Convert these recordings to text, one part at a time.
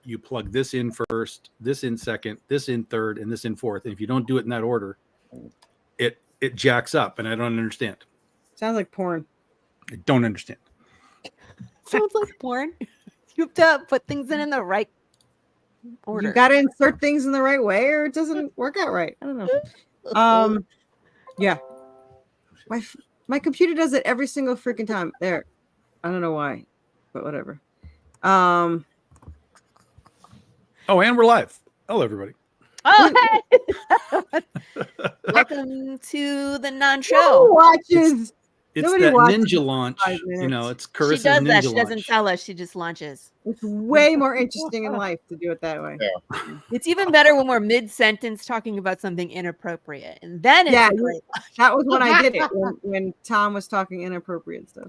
you plug this in first, this in second, this in third, and this in fourth. And if you don't do it in that order, it jacks up, and I don't understand. Sounds like porn. I don't understand. Sounds like porn. You have to put things in the right order. You got to insert things in the right way, or it doesn't work out right. I don't know. Yeah. My computer does it every single freaking time. There. I don't know why, but whatever. Oh, and we're live. Hello, everybody. Oh, hey. Welcome to the non-show. Who watches? It's Nobody that watches ninja launch. 5 minutes. You know, it's Carissa's She does ninja that. She launch. doesn't tell us. She just launches. It's way more interesting in life to do it that way. Yeah. It's even better when we're mid-sentence talking about something inappropriate. And then it's Yeah, great. that was when I did it, when Tom was talking inappropriate stuff.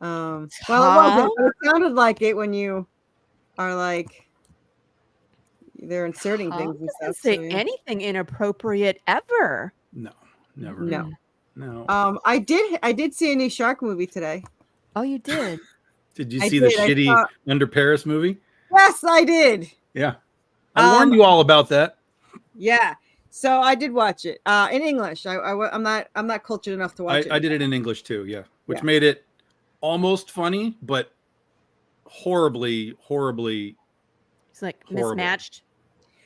Well, it wasn't, but it sounded like it when you are like, they're inserting things and doesn't stuff. say so, yeah. anything inappropriate ever. No, never. No. No. I did see a new shark movie today. Oh, you did? Did you I see did. the I shitty saw- Under Paris movie? Yes, I did. Yeah. I warned you all about that. Yeah. So I did watch it in English. I'm not cultured enough to watch it. I did it in English too, yeah. Which Yeah. made it almost funny, but horribly It's like Horrible. mismatched.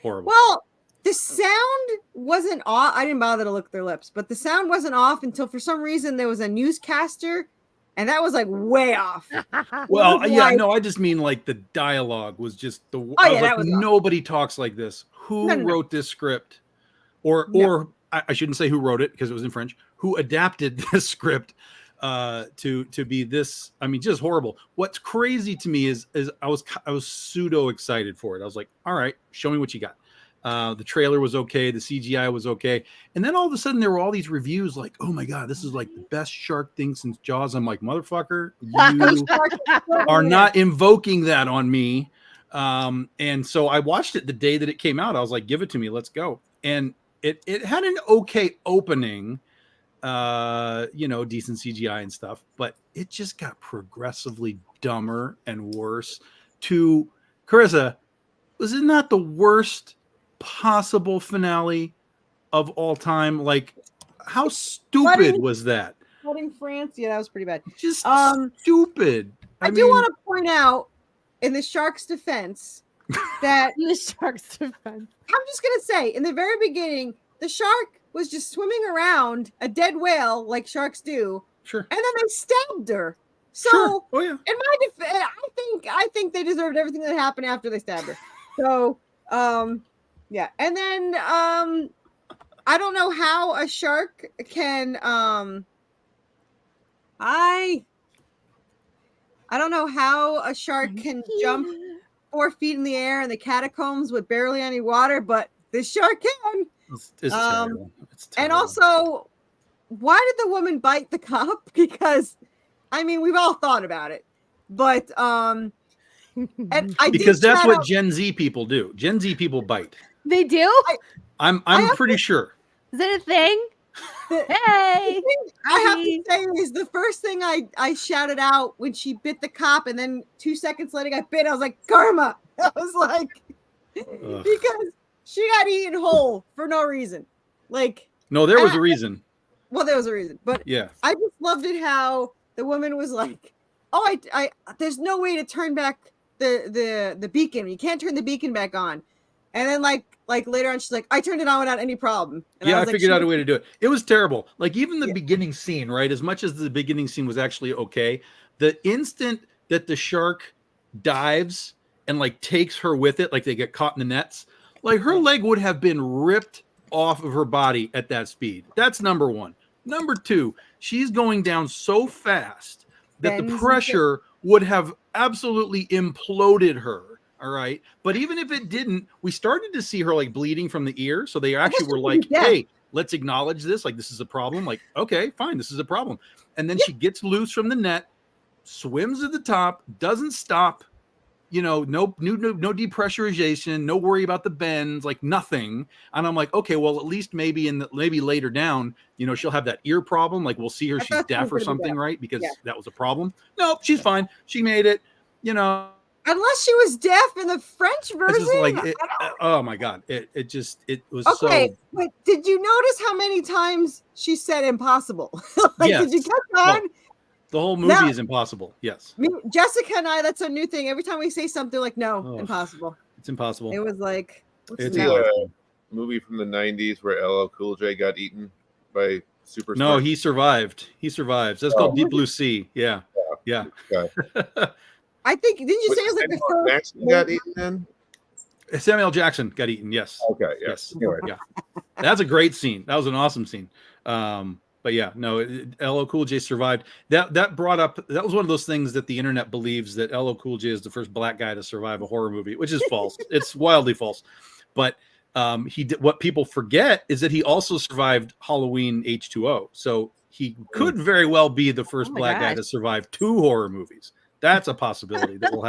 horrible. Well, the sound wasn't off. I didn't bother to look at their lips, but the sound wasn't off until for some reason there was a newscaster, and that was like way off. Well, was yeah, like- no, I just mean like the dialogue was just the. Oh, I yeah, was that like, was awful. nobody talks like this. Who No. wrote this script, or I shouldn't say who wrote it because it was in French. Who adapted this script to be this? I mean, just horrible. What's crazy to me is I was pseudo excited for it. I was like, all right, show me what you got. The trailer was okay, the CGI was okay, and then all of a sudden there were all these reviews like, "Oh my god, this is like the best shark thing since Jaws." I'm like, "Motherfucker, you are not invoking that on me." And so I watched it the day that it came out. I was like, "Give it to me, let's go." And it had an okay opening, decent CGI and stuff, but it just got progressively dumber and worse. To Carissa, was it not the worst possible finale of all time? Like, how stupid was that? Flooding France, yeah, that was pretty bad. Just stupid. I do want to point out, in the shark's defense, that The shark's defense. I'm just gonna say, in the very beginning, the shark was just swimming around a dead whale like sharks do, Sure. and then they stabbed her. So, Sure. Oh yeah. in my defense, I think they deserved everything that happened after they stabbed her. So, yeah, and then I don't know how a shark can I don't know how a shark can jump 4 feet in the air in the catacombs with barely any water, but this shark can. It's terrible. It's And terrible. also, why did the woman bite the cop? Because, I mean, we've all thought about it, but and I because did that's shout what out- Gen Z people do. Gen Z people bite. They do? I'm have pretty sure. Is it a thing? the- Hey. the thing I have to say is the first thing I shouted out when she bit the cop, and then 2 seconds later got bit. I was like, karma. I was like, because she got eaten whole for no reason. Like, No, there was a reason. well, there was a reason, but Yeah. I just loved it how the woman was like, "Oh, I there's no way to turn back the beacon. You can't turn the beacon back on." And then like later on, she's like, "I turned it on without any problem." And Yeah, I was like, figured she out a was- way to do it. It was terrible. Like even the Yeah. beginning scene, right? As much as the beginning scene was actually okay, the instant that the shark dives and like takes her with it, like they get caught in the nets, like her leg would have been ripped off of her body at that speed. That's number one. Number two, she's going down so fast that Bends the and pressure would have absolutely imploded her. All right. But even if it didn't, we started to see her like bleeding from the ear. So they actually were like, Yeah. hey, let's acknowledge this. Like, this is a problem. Like, okay, fine. This is a problem. And then she gets loose from the net, swims to the top, doesn't stop, no depressurization, no worry about the bends, like nothing. And I'm like, okay, well, at least maybe maybe later down, she'll have that ear problem. Like we'll see her, I she's thought she deaf was or gonna be something, deaf. right? Because Yeah. that was a problem. No, she's fine. She made it, Unless she was deaf in the French It's version. just like, I oh my God. It was okay, so. but did you notice how many times she said impossible? Like, Yes. did you catch on? Well, the whole movie Now- is impossible. Yes. Jessica and I, that's a new thing. Every time we say something, like, no, Oh. impossible. It's impossible. It was like, what's It's the The matter? movie from the 90s where LL Cool J got eaten by super No, smart he survived. He survives. That's called Deep Blue Sea. Yeah. Yeah. guy. I think, didn't you say it was like the Samuel first? Jackson got eaten then? Samuel Jackson got eaten. Yes. Okay, Yes. Anyway, Yeah. That's a great scene. That was an awesome scene. But yeah, no, LL Cool J survived. That brought up, that was one of those things that the internet believes that LL Cool J is the first black guy to survive a horror movie, which is false. It's wildly false. But he did, what people forget is that he also survived Halloween H2O. So he could very well be the first Oh my black guy gosh. to survive 2 horror movies. That's a possibility that we'll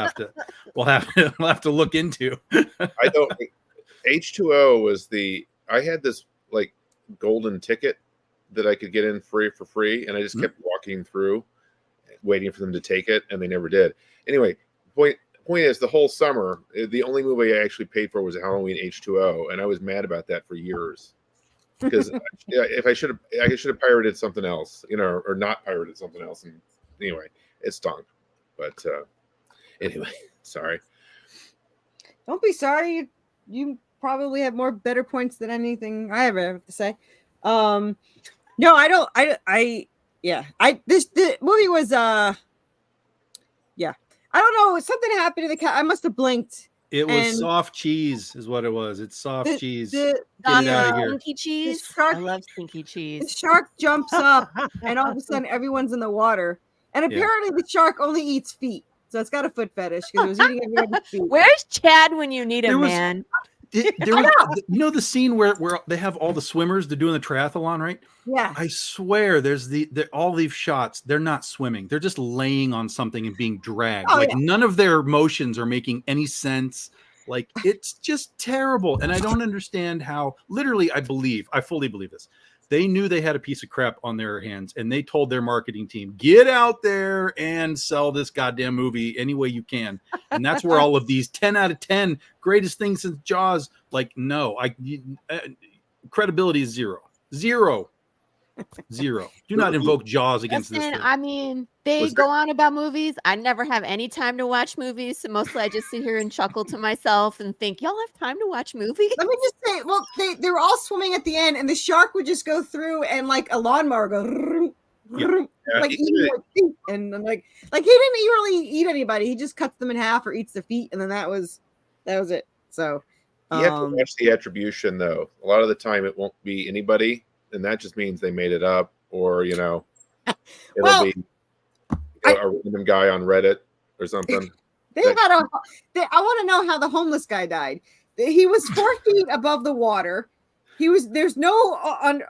have to look into. I don't. H2O was I had this like golden ticket that I could get in for free, and I just kept walking through, waiting for them to take it, and they never did. Anyway, point is, the whole summer, the only movie I actually paid for was Halloween H2O, and I was mad about that for years because if I should have pirated something else, or not pirated something else, and anyway, it stunk. But anyway, sorry. Don't be sorry. You probably have more better points than anything I ever have to say. No, I don't. The movie was yeah. I don't know. Something happened to the cat. I must have blinked. It was And- soft cheese, is what it was. It's soft cheese. The, Get it out of here. Stinky cheese. shark- I love stinky the cheese. shark jumps up, and all of a sudden, everyone's in the water. And Yeah. apparently, the shark only eats feet, so it's got a foot fetish because it was eating everyone's feet. Where's Chad when you need There him, was- man? There was, the scene where they have all the swimmers, they're doing the triathlon, right? Yeah, I swear there's all these shots, they're not swimming. They're just laying on something and being dragged. Oh, like yeah. none of their motions are making any sense. Like it's just terrible. And I don't understand how, literally, I fully believe this. They knew they had a piece of crap on their hands, and they told their marketing team, get out there and sell this goddamn movie any way you can. And that's where all of these 10 out of 10 greatest things since Jaws, like, no, credibility is zero. Do not invoke Jaws against this Listen, thing. I mean, they Was go on about movies. I never have any time to watch movies, so mostly I just sit here and chuckle to myself and think, y'all have time to watch movies? let me just say, well, they were all swimming at the end, and the shark would just go through and like a lawnmower go, Yeah, like he eating did. their feet, and then, like he didn't really eat anybody. He just cuts them in half or eats the feet, and then that was it. So You have to watch the attribution, though. A lot of the time, it won't be anybody, and that just means they made it up, or it'll Well, be a random guy on Reddit or something. I want to know how the homeless guy died. He was 4 feet above the water. There's no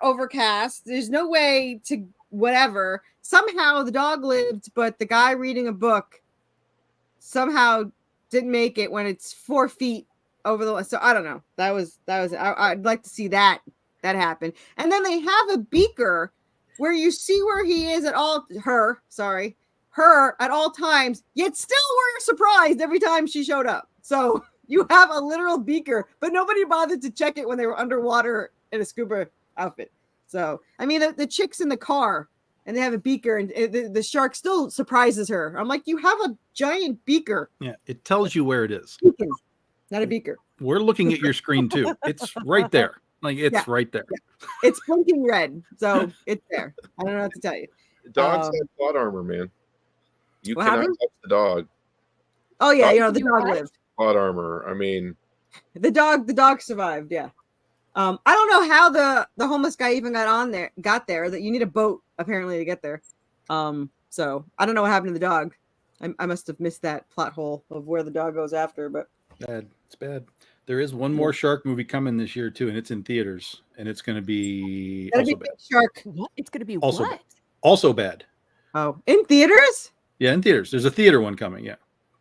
overcast. There's no way to whatever. Somehow the dog lived, but the guy reading a book somehow didn't make it when it's 4 feet over the. So I don't know. That was. I'd like to see that happen. And then they have a beaker where you see where he is at all. Her at all times. Yet still were surprised every time she showed up. So you have a literal beaker, but nobody bothered to check it when they were underwater in a scuba outfit. So I mean, the chick's in the car and they have a beaker, and the shark still surprises her. I'm like, you have a giant beaker, Yeah, it tells you where it is. beacon, not a beaker. We're looking at your screen too. It's right there. Like it's Yeah. right there. It's blinking red, so it's there. I don't know what to tell you. Dogs have plot armor, man. You What cannot happened? touch the dog. Oh yeah, Dogs the do dog what? lived. Plot armor. I mean, The dog survived. Yeah. I don't know how the homeless guy even got there. That you need a boat apparently to get there. So I don't know what happened to the dog. I must have missed that plot hole of where the dog goes after. But Bad. It's bad. There is one more shark movie coming this year too, and it's in theaters, and it's going to be that'd also be bad. Big Shark. What? It's gonna be Also what? Also bad. Oh, in theaters? Yeah, in theaters. There's a theater one coming. Yeah,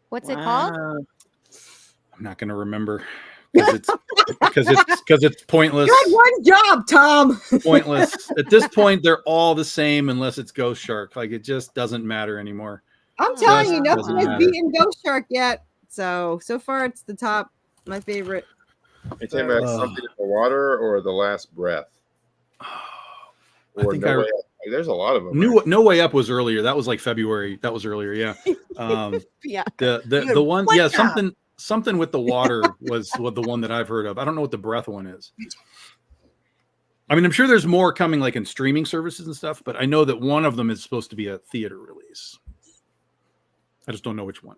What's it called? Wow. I'm not going to remember because it's pointless. You had one job, Tom. Pointless. At this point, they're all the same unless it's Ghost Shark. Like it just doesn't matter anymore. I'm telling you, Just nothing doesn't has matter. beaten Ghost Shark yet. So far it's the top, my favorite. You talking about Something in the Water or The Last Breath? I think There's a lot of them. No Way Up was earlier. That was like February. That was earlier. Yeah. Yeah. The one. Yeah. Something with the water was the one that I've heard of. I don't know what the breath one is. I mean, I'm sure there's more coming like in streaming services and stuff, but I know that one of them is supposed to be a theater release. I just don't know which one.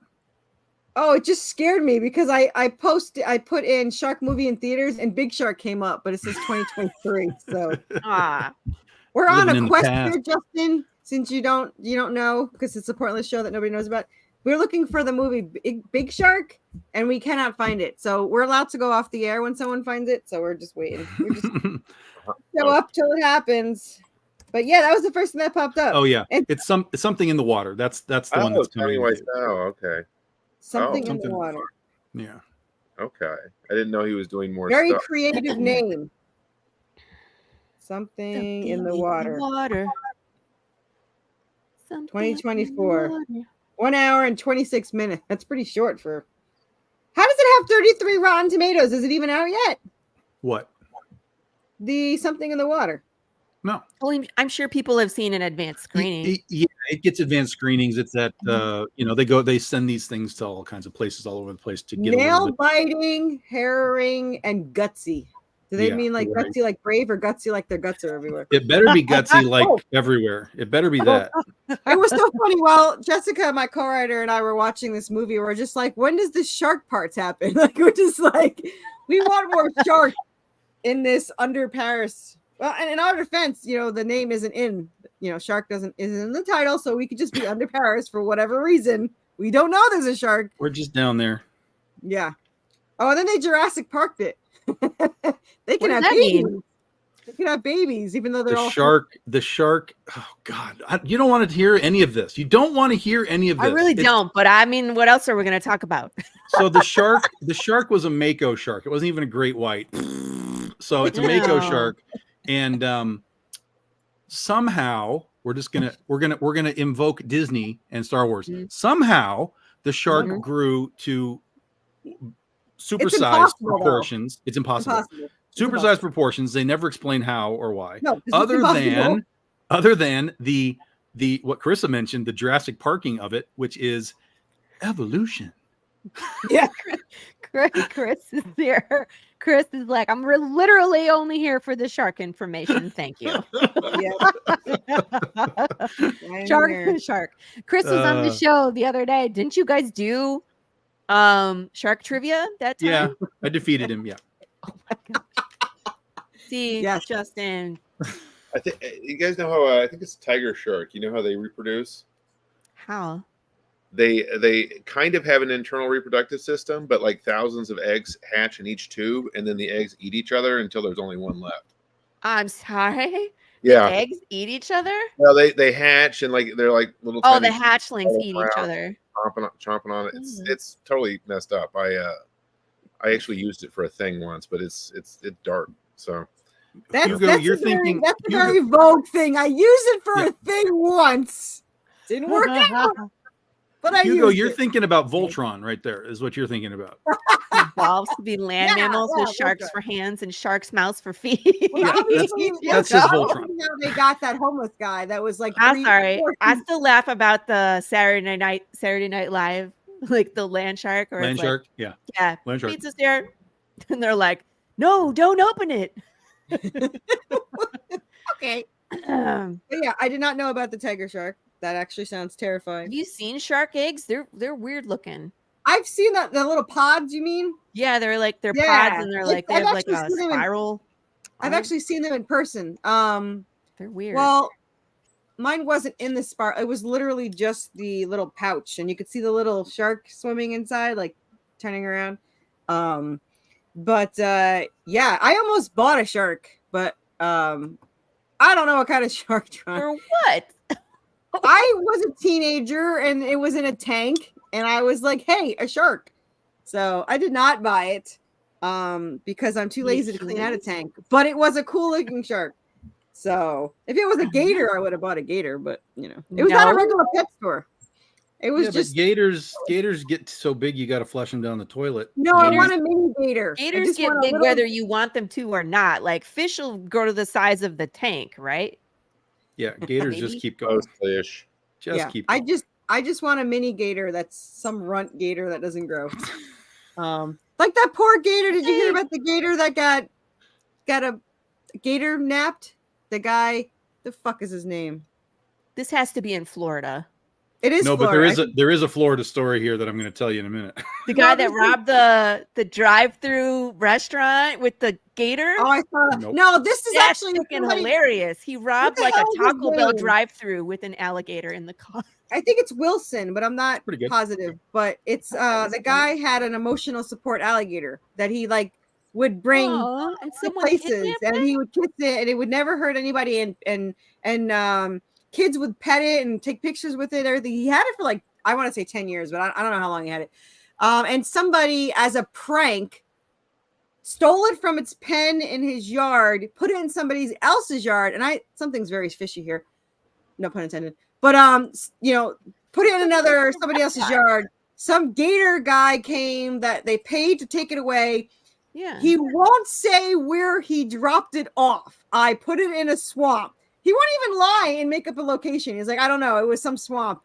Oh, it just scared me because I put in Shark movie in theaters and Big Shark came up, but it says 2023. So we're on Living in a the quest past. here, Justin. Since you don't know because it's a pointless show that nobody knows about. We're looking for the movie Big Shark and we cannot find it. So we're allowed to go off the air when someone finds it. So we're just waiting. We're just show up till it happens. But yeah, that was the first thing that popped up. Oh yeah, And it's Something in the Water. That's the one that's coming. Okay. something in Something the in the water. Yeah. Okay. I didn't know he was doing more Very stuff. creative name. Something in the water. 2024. 1 hour and 26 minutes. That's pretty short for. How does it have 33 Rotten Tomatoes? Is it even out yet? What? The Something in the Water. No. Well, I'm sure people have seen an advanced screening. Yeah, it gets advanced screenings. It's that they send these things to all kinds of places all over the place to get a little Nail bit. biting, harrowing, and gutsy. Do they Yeah, mean like right. gutsy like brave or gutsy like their guts are everywhere? It better be gutsy like everywhere. It better be that. It was so funny. Well, Jessica, my co-writer, and I were watching this movie. We're just like, when does the shark parts happen? Like, we're just like, we want more shark in this Under Paris. Well, and in our defense, the name isn't in, shark isn't in the title, so we could just be Under Paris for whatever reason. We don't know there's a shark. We're just down there. Yeah. Oh, and then they Jurassic Parked it. They can What have does that babies. mean? They can have babies, even though they're all The shark. Oh God, you don't want to hear any of this. You don't want to hear any of this. I really don't, but I mean, what else are we going to talk about? So the shark was a Mako shark. It wasn't even a great white. So it's a Mako No. shark, and somehow we're gonna invoke Disney and Star Wars. Mhm. Somehow the shark Mhm. grew to supersized impossible, though. proportions. It's impossible. impossible. Supersized proportions. They never explain how or why. No, this is Other impossible. than the what Carissa mentioned, the Jurassic Parking of it, which is evolution. Yeah. Chris is here. Chris is like, I'm literally only here for the shark information. Thank you. Shark. Chris was on the show the other day. Didn't you guys do shark trivia that time? Yeah, I defeated him. Yeah. Oh my God. See, Yes. Justin. I think you guys know how I think it's tiger shark. You know how they reproduce? How? They kind of have an internal reproductive system, but like thousands of eggs hatch in each tube, and then the eggs eat each other until there's only one left. I'm sorry. Yeah. Eggs eat each other? Well, they hatch and like they're like little. Oh, tiny the hatchlings all eat each around. other. chomping on it. It's totally messed up. I actually used it for a thing once, but it's dark. So Hugo, you're thinking. That's a Hugo- very Vogue thing. I used it for a thing once. Didn't work out. But I Hugo, used you're it. thinking about Voltron right there, is what you're thinking about. Evolves to be land Yeah, mammals yeah, with that's sharks right. for hands and sharks' mouths for feet. Well, Yeah, obviously, that's yeah, his I Voltron. don't know how they got that homeless guy that was like. I'm 3 sorry. 4 I still laugh about the Saturday Night Live, like the land shark or Land it's like, shark, yeah, yeah, land shark. pizza's there, and they're like, no, don't open it. Okay. Have But yeah, I did not know about the tiger shark. That actually sounds terrifying. you seen shark eggs? They're weird looking. I've seen the little pods. You mean? Yeah, they're like they're Yeah, pods and they're I've- like they I've have like actually a seen them in- spiral. I've arm. actually seen them in person. They're weird. Well, mine wasn't in the spar. It was literally just the little pouch, and you could see the little shark swimming inside, like turning around. But yeah, I almost bought a shark, but I don't know what kind of shark. John. For what? I was a teenager, and it was in a tank, and I was like, "Hey, a shark!" So I did not buy it because I'm too lazy to clean out a tank. But it was a cool looking shark. So if it was a gator, I would have bought a gator. But it was not a No. regular pet store. It was Yeah, just but gators get so big you got to flush them down the toilet. no. I Gators- want a mini gator. I Gators just get want a big little- whether you want them to or not. Like fish will grow to the size of the tank, right? Yeah, gators just Maybe. keep going. Mostly-ish. Just yeah. keep I going. just want a mini gator that's some runt gator that doesn't grow. Like that poor gator. Did you hear about the gator that got a gator napped? The guy, the fuck is his name? This has to be in Florida. It is No, but Florida. there is a Florida story here that I'm going to tell you in a minute. The guy No, that this is- robbed the drive-through restaurant with the gator. Oh, I saw that. Nope. No, this is That's actually freaking somebody- hilarious. He robbed the like a hell is his Taco Bell name? drive-through with an alligator in the car. I think it's Wilson, but I'm not Pretty good. positive. But it's the guy had an emotional support alligator that he like would bring Aw, and to someone places, kidnapped and it? he would kiss it, and it would never hurt anybody, and kids would pet it and take pictures with it. And everything. He had it for like I want to say 10 years, but I don't know how long he had it. And somebody, as a prank, stole it from its pen in his yard, put it in somebody else's yard, and something's very fishy here, no pun intended. But put it in somebody else's yard. Some gator guy came that they paid to take it away. Yeah. He won't say where he dropped it off. I put it in a swamp. He won't even lie and make up a location. He's like, I don't know. It was some swamp.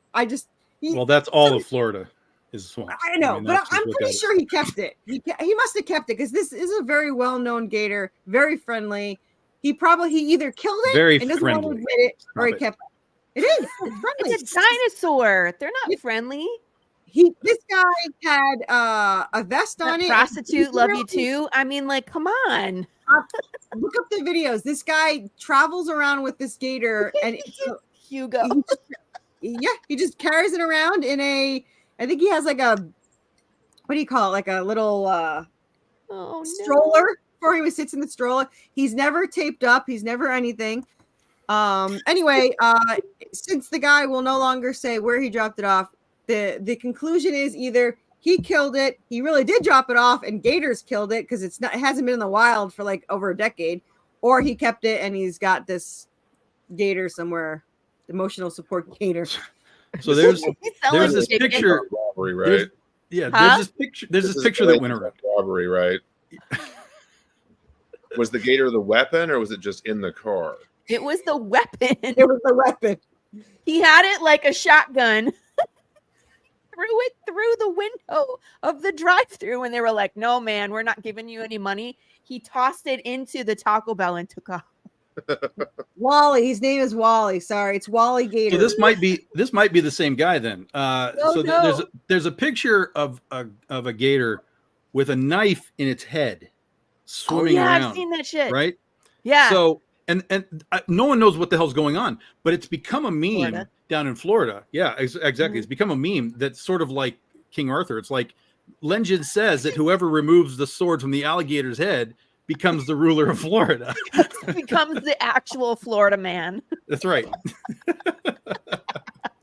Well, that's all of Florida is swamp. I know, mean, but that's just I'm what pretty that is. sure he kept it. He must have kept it because this is a very well-known gator, very friendly. He either killed it Very and doesn't want to friendly. admit it, or he Stop it. kept it. It is. It's friendly. It's a dinosaur. They're not friendly. This guy had a vest on That it. prostitute love you Literally- too. I mean, like, come on. Look up the videos. This guy travels around with this gator, and Hugo. he just carries it around in a. I think he has like a. What do you call it? Like a little Oh no. stroller for him. He sits in the stroller. He's never taped up. He's never anything. Anyway, since the guy will no longer say where he dropped it off, the conclusion is either he killed it, he really did drop it off, and gators killed it because it hasn't been in the wild for like over a decade, or he kept it and he's got this gator somewhere, emotional support gator. So there's He's selling there's this chicken. picture. Robbery, There's- right? Yeah, Huh? there's this picture. There's this is picture that went around. Robbery, right? Was the gator the weapon, or was it just in the car? It was the weapon. It was the weapon. He had it like a shotgun. Threw it through the window of the drive-through, and they were like, "No, man, we're not giving you any money." He tossed it into the Taco Bell and took off. Wally. His name is Wally. Sorry, it's Wally Gator. So this might be the same guy then. So no. there's a picture of a gator with a knife in its head swimming yeah, around. I've seen that shit. Right. Yeah. So and no one knows what the hell's going on, but it's become a meme Florida. down in Florida. Yeah, exactly. It's become a meme that's sort of like King Arthur. It's like legend says that whoever removes the sword from the alligator's head becomes the ruler of Florida. becomes the actual Florida man. That's right.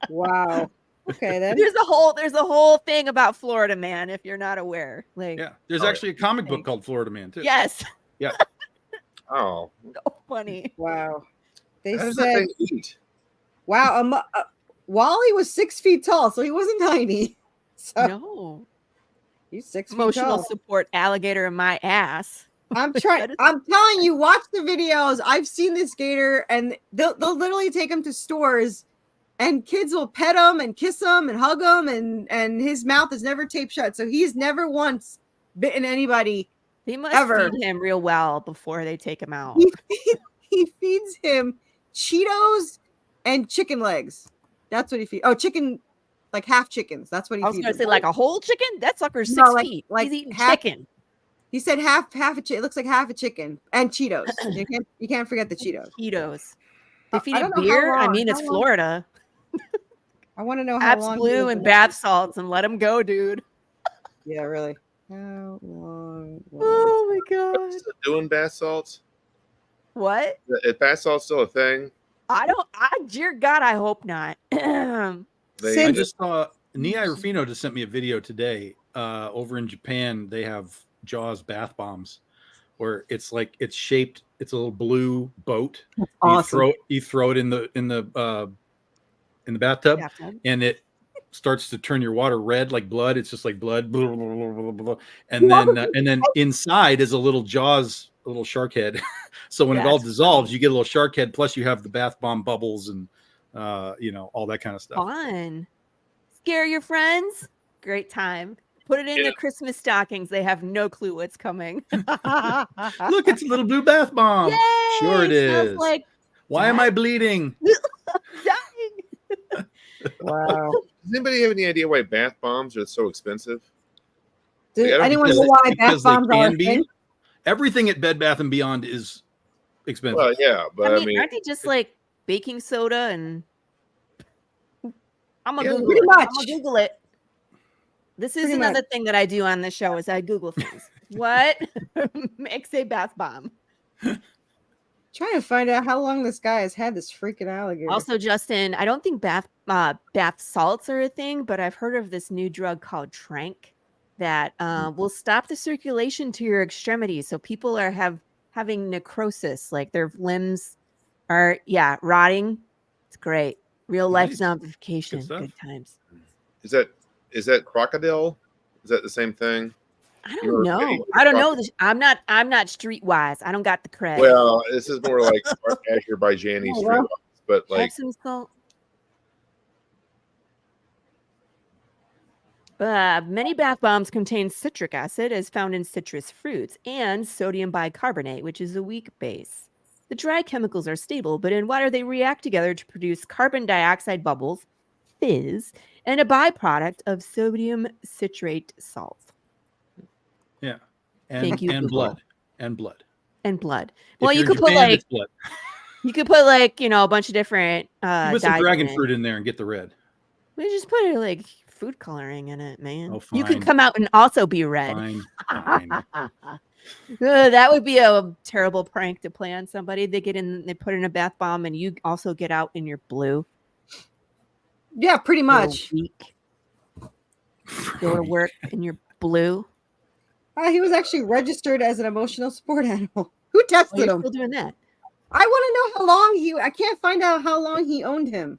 Wow. Okay, then. There's a whole thing about Florida man if you're not aware. Like, Yeah. There's Oh, actually a comic book Thanks. called Florida Man too. yes, Oh, so funny. Wow. They how does that said, thing eat? wow, Wally was 6 feet tall, so he wasn't tiny. So No he's 6 feet emotional tall. support alligator in my ass. I'm trying. That is- I'm telling you, watch the videos. I've seen this gator, and they'll literally take him to stores, and kids will pet him and kiss him and hug him, and his mouth is never taped shut, so he's never once bitten anybody. They must Ever. feed him real well before they take him out. He feeds him Cheetos and chicken legs. That's what he feeds. Oh, chicken, like half chickens. That's what he I was feeds going to him. say like a whole chicken. That sucker's No, 6 like- feet. like He's eating half- chicken. He said half a chicken. It looks like half a chicken and Cheetos. You can't forget the Cheetos. Cheetos. They feed I it don't know how beer. I long- mean, it's how long- Florida. I want to know how Abs long. he Blue was and in bath salts and let him go, dude. Yeah, really. How long? Oh my god. Still doing bath salts? What? Is bath salt still a thing? Dear God, I hope not. They I Since- just saw Nia Rufino just sent me a video today. Over in Japan, they have Jaws bath bombs, where it's like it's shaped. It's a little blue boat. Awesome. You throw it in the bathtub, Bathtub. and starts to turn your water red like blood. It's just like blood, blah, blah, blah, blah, blah, blah. And then inside is a little jaws, a little shark head. So when it all That's dissolves, funny. you get a little shark head. Plus, you have the bath bomb bubbles and all that kind of stuff. Fun. Scare your friends. Great time. Put it in their Christmas stockings. They have no clue what's coming. Look, it's a little blue bath bomb. Yay! Sure it Smells is. like Why am I bleeding? dying. Wow. Does anybody have any idea why bath bombs are so expensive? Does Yeah, I don't anyone Because know why because bath bombs they are a can be. thing? Everything at Bed Bath and Beyond is expensive. Well, yeah, but I mean, aren't they just like baking soda and I'm gonna Yeah, Google pretty it. much. I'm gonna Google it. This is Pretty another thing that I do on the show is I Google things. What makes a bath bomb? Trying to find out how long this guy has had this freaking alligator. Also, Justin, I don't think bath salts are a thing, but I've heard of this new drug called Trank that will stop the circulation to your extremities. So people are having necrosis, like their limbs are rotting. It's great. Real life Nice. zombification. stuff. Good times. is that crocodile? Is that the same thing? I You're don't okay know. with I don't the know. I'm not streetwise. I don't got the cred. Well, this is more like Azerbaijani Oh, street well. lights, but like Epsom salt. Many bath bombs contain citric acid, as found in citrus fruits, and sodium bicarbonate, which is a weak base. The dry chemicals are stable, but in water they react together to produce carbon dioxide bubbles, fizz, and a byproduct of sodium citrate salt Yeah. Thank you, And Google. blood. And blood. and blood. If Well, you you're in could put Japan, like it's blood. a bunch of different You put dyes some dragon in it. fruit in there and get the red. We just put like food coloring in it, man. Oh, You could fine. come out and also be red. Fine. Fine. That would be a terrible prank to play on somebody. They put in a bath bomb, and you also get out in your blue. Yeah, pretty You're much. weak. Go to work in your blue. He was actually registered as an emotional support animal. Who Oh, tested you're him? still doing that. I want to know how long I can't find out how long he owned him.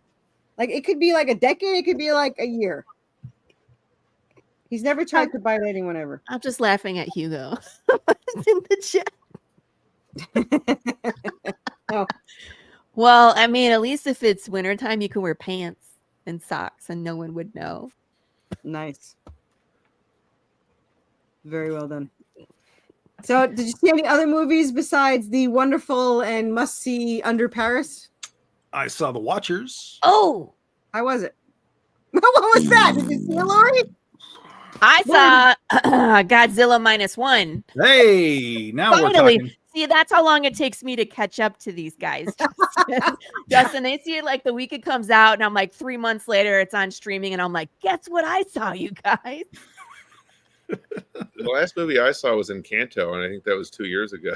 Like, it could be like a decade, it could be like a year. He's never tried to bite anyone ever. I'm just laughing at Hugo. In the chat. Oh. Well, I mean, at least if it's wintertime, you can wear pants and socks and no one would know. Nice. Very well done. So, did you see any other movies besides the wonderful and must-see Under Paris? I saw The Watchers. Oh, How was it? What was that? Did you see it, Lori? I saw Godzilla -1. Hey, now we're Finally. talking. See, that's how long it takes me to catch up to these guys. Justin, they see it like the week it comes out, and I'm like 3 months later, it's on streaming, and I'm like, guess what I saw, you guys? the last movie I saw was Encanto, and I think that was 2 years ago.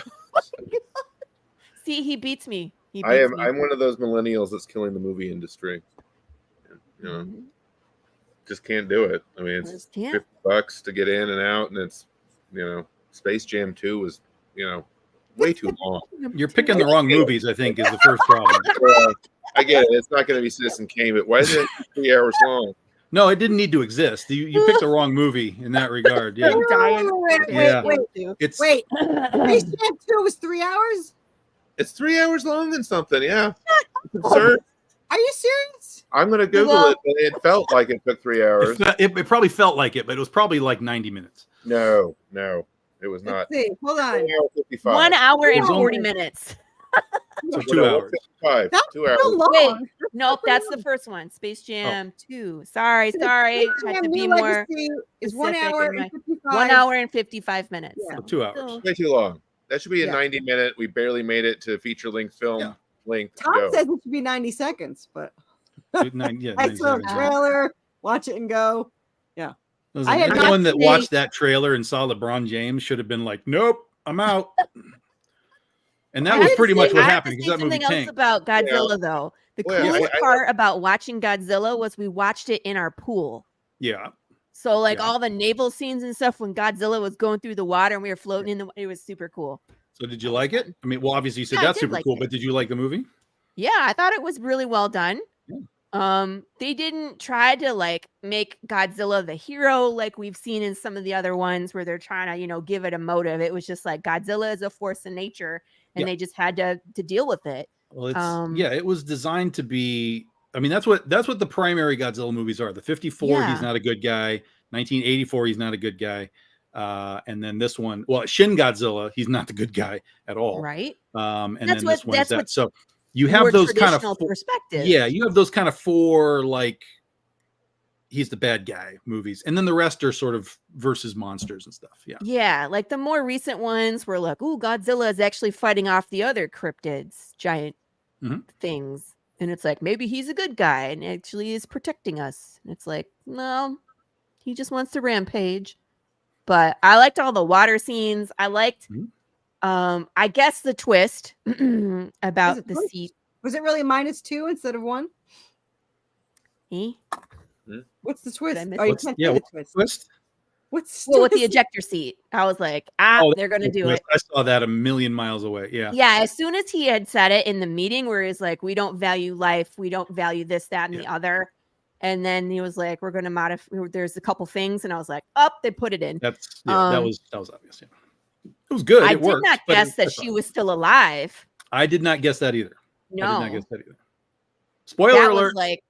See, he beats me. He I beats am me. I'm one of those millennials that's killing the movie industry. You know, just can't do it. I mean, it's Yeah. $50 to get in and out, and it's Space Jam 2 was way too long. You're picking the wrong movies, I think, is the first problem. I get it. It's not going to be Citizen Kane, but why is it 3 hours long? No, it didn't need to exist. You picked the wrong movie in that regard. Yeah. I'm dying. Yeah. Wait. It's Space Jam 2 was 3 hours? It's 3 hours long and something. Yeah, absurd. Are you serious? I'm going to Google Well- it, but it felt like it took 3 hours. it probably felt like it, but it was probably like 90 minutes. No, it was not. Let's see. Hold on. 1 hour 55. 1 hour and No. 40 minutes. So No, 2 hours. 55. That's 2 hours. so long. Wait. Nope, that's the first one. Space Jam 2. Sorry. Space Had Jam to be New more. Legacy is 1 specific hour in my- and 55. 1 hour and 55 minutes. Yeah. So 2 hours. still- Way too long. That should be a Yeah. 90-minute. We barely made it to feature-length film Yeah. length. Tom Go. says it should be 90 seconds, but Yeah, I 90 saw the seconds. trailer, watch it and go. Listen, I had not anyone that seen- watched that trailer and saw LeBron James should have been like, "Nope, I'm out." And that I was have pretty to much say- what I have happened to because say that movie something else tanked. about Godzilla, though. The Well, coolest I- part about watching Godzilla was we watched it in our pool. Yeah, So like Yeah. all the naval scenes and stuff when Godzilla was going through the water and we were floating in the it was super cool. so did you like it? I mean, well, obviously you said Yeah, I that's did super like cool, it. but did you like the movie? Yeah, I thought it was really well done. They didn't try to like make Godzilla the hero like we've seen in some of the other ones where they're trying to, you know, give it a motive. It was just like Godzilla is a force in nature, and Yeah. they just had to deal with it. Well, it was designed to be. I mean, that's what the primary Godzilla movies are. The 54, he's Yeah. not a good guy. 1984, he's not a good guy. And then this one, well, Shin Godzilla, he's not the good guy at all. Right. And That's then what- this one is that's that. what So you have More those kind of traditional perspectives. yeah, you have those kind of 4 like he's the bad guy movies, and then the rest are sort of versus monsters and stuff. Yeah. Yeah, like the more recent ones were like, "Ooh, Godzilla is actually fighting off the other cryptids, giant Mhm. things," and it's like maybe he's a good guy and actually is protecting us. And it's like, no, he just wants to rampage. But I liked all the water scenes. I liked, Mhm. I guess the twist Was about it the twist? seat. Was it really -2 instead of 1? Eh? What's the twist? miss Oh, you What's- can't yeah, say the what's twist. Twist? What's Well, with the twist? ejector seat, I was like, they're gonna do it. I saw that a million miles away. Yeah. Yeah, as soon as he had said it in the meeting where he's like, we don't value life, we don't value this, that, and the other. And then he was like, we're gonna modify, there's a couple things, and I was like, they put it in. that Um, was obvious. Yeah. It was good. I It did worked, not but guess that that's she all. was still alive. I did not guess that either. No, I did not guess that either. Spoiler that alert. was like,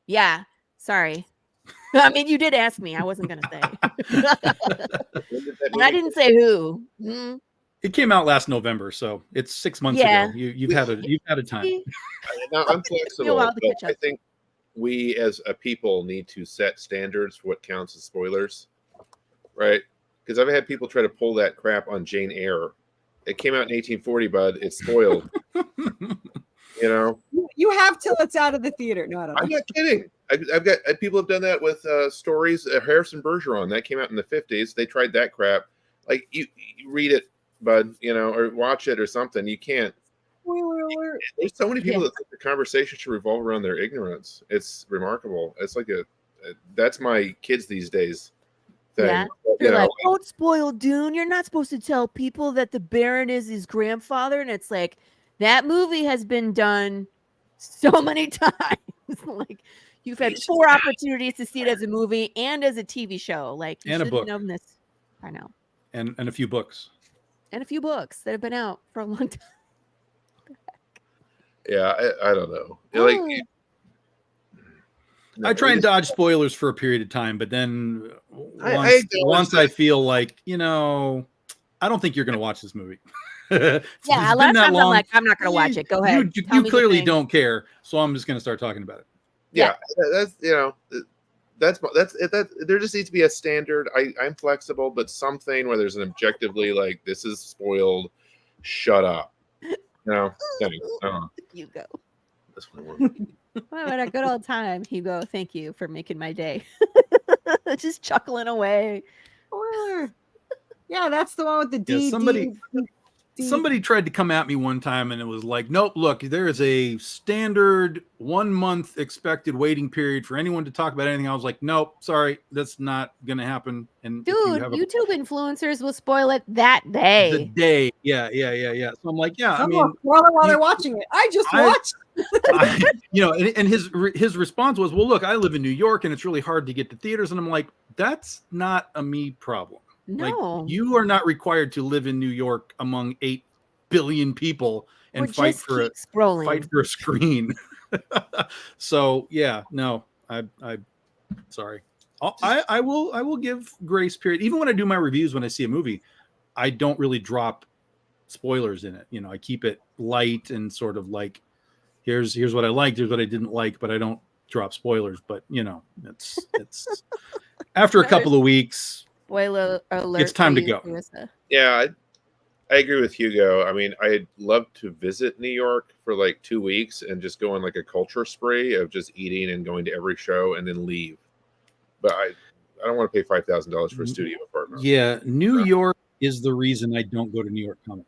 yeah, sorry. I mean, you did ask me. I wasn't gonna say. When did that And I movie didn't say who. Mm. It came out last November, so it's 6 months Yeah. ago. You've had a time. No, I'm flexible, while to but catch I up. think we as a people need to set standards for what counts as spoilers, right? Because I've had people try to pull that crap on Jane Eyre. It came out in 1840, bud. It's spoiled. You know, You have till it's out of the theater. No, I don't I'm know. not kidding. I've got people have done that with stories. Harrison Bergeron that came out in the 50s. They tried that crap. Like you read it, bud. You know, or watch it or something. You can't. Spoiler alert. There's so many people Yeah. that think the conversation should revolve around their ignorance. It's remarkable. It's like that's my kids these days thing. Yeah. You They're know, like, don't spoil Dune. You're not supposed to tell people that the Baron is his grandfather. And it's like, that movie has been done so many times. Like, you've had 4 opportunities to see it as a movie and as a TV show. Like, you And a should have book. known this. I know. and a few books. And a few books that have been out for a long time. yeah, I don't know. Like, Oh. I try and dodge spoilers for a period of time, but then I once, acknowledge once that. I feel like, I don't think you're going to watch this movie. Yeah, a lot of times I'm like, I'm not going to watch it. Go ahead. You Tell me the clearly thing. don't care, so I'm just going to start talking about it. Yeah, that's that. There just needs to be a standard. I'm flexible, but something where there's an objectively like this is spoiled. Shut up. No, thanks. Hugo. That's what I want. Well, what a good old time, Hugo. Thank you for making my day. Just chuckling away. Spoiler. Yeah, that's the one with the Yeah, D. Somebody tried to come at me one time and it was like, nope, look, there is a standard 1 month expected waiting period for anyone to talk about anything. I was like, nope, sorry, that's not going to happen. And if you Dude, have YouTube influencers will spoil it that the day. day. Yeah. So I'm like, yeah, I mean, while they're you- watching it. I just I- watched. and his response was, well, look, I live in New York and it's really hard to get to theaters. And I'm like, that's not a me problem. No. Like, you are not required to live in New York among 8 billion people and Or fight just for keep scrolling. fight for a screen. So yeah, no, I sorry. I will give grace period. Even when I do my reviews, when I see a movie, I don't really drop spoilers in it. I keep it light and sort of like, here's what I liked, here's what I didn't like, but I don't drop spoilers. But it's after a couple of weeks, Spoiler alert. It's time for to you, go. Carissa. Yeah, I agree with Hugo. I mean, I'd love to visit New York for like 2 weeks and just go on like a culture spree of just eating and going to every show and then leave. But I don't want to pay $5,000 for a studio apartment. yeah, New York is the reason I don't go to New York Comic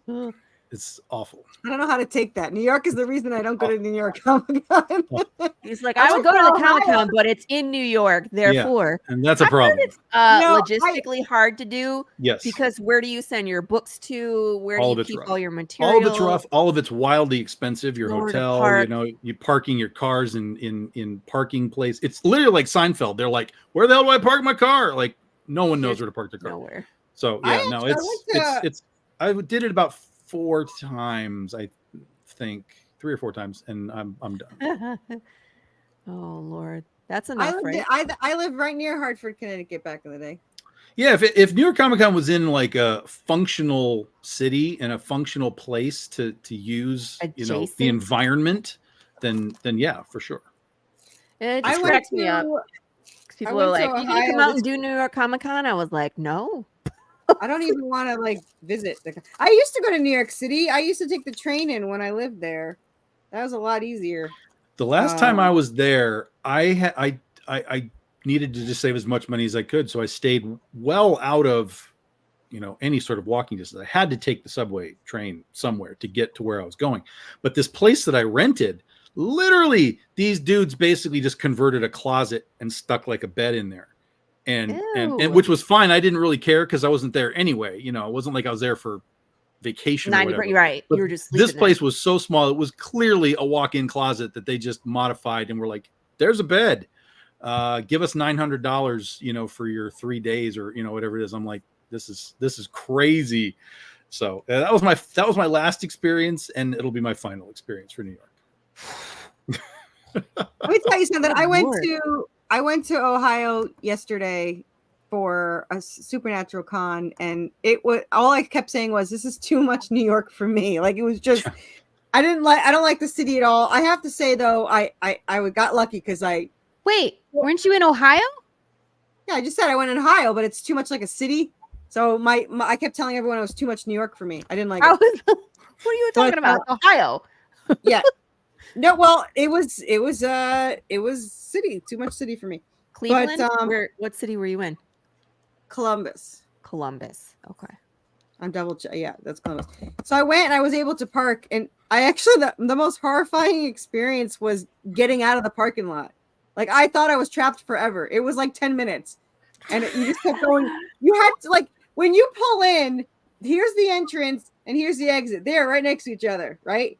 Con. It's awful. I don't know how to take that. New York is the reason I don't go to New York Comic Con. He's like, I would go to the Comic Con, but it's in New York, therefore. And that's a I've heard problem. it's logistically hard to do Yes. because where do you send your books to? Where All do of you it's keep rough. all your material? All of it's rough. All of it's wildly expensive. Your Nowhere to hotel, park. you parking your cars in parking place. It's literally like Seinfeld. They're like, where the hell do I park my car? Like no one knows where to park their car. Nowhere. So I did it about 4 times, I think 3 or 4 times, and I'm done. Oh Lord, that's enough, right? I lived right near Hartford, Connecticut back in the day. Yeah, if New York Comic Con was in like a functional city and a functional place to use, Adjacent. the environment, then yeah, for sure. It I just went cracks me up. to. 'Cause people I are went like, to "You gonna come Ohio out and do New York Comic Con?" I was like, "No." I don't even want to like visit. I used to go to New York City. I used to take the train in when I lived there. That was a lot easier. The last time I was there, I needed to just save as much money as I could, so I stayed well out of any sort of walking distance. I had to take the subway train somewhere to get to where I was going. But this place that I rented, literally, these dudes basically just converted a closet and stuck like a bed in there. And which was fine. I didn't really care because I wasn't there anyway. It wasn't like I was there for vacation or whatever. Right. But You were just this sleeping place was so small. It was clearly a walk-in closet that they just modified and were like, there's a bed. Give us $900, for your 3 days or whatever it is. I'm like, this is crazy. So that was my last experience, and it'll be my final experience for New York. Let me tell you something. I went to Ohio yesterday for a Supernatural con, and all I kept saying was, this is too much New York for me. Like, it was just, I don't like the city at all. I have to say though, I got lucky because Wait, weren't you in Ohio? I just said I went in Ohio, but it's too much like a city. So I kept telling everyone it was too much New York for me. I didn't like it. What are you talking about? Ohio. Yeah. No, well, it was city, too much city for me. Cleveland. What city were you in? Columbus. Okay. I'm yeah, that's Columbus. So I went and I was able to park, and I actually the most horrifying experience was getting out of the parking lot. Like, I thought I was trapped forever. It was like 10 minutes, and you just kept going. You had to, like, when you pull in, here's the entrance and here's the exit. They're right next to each other, right?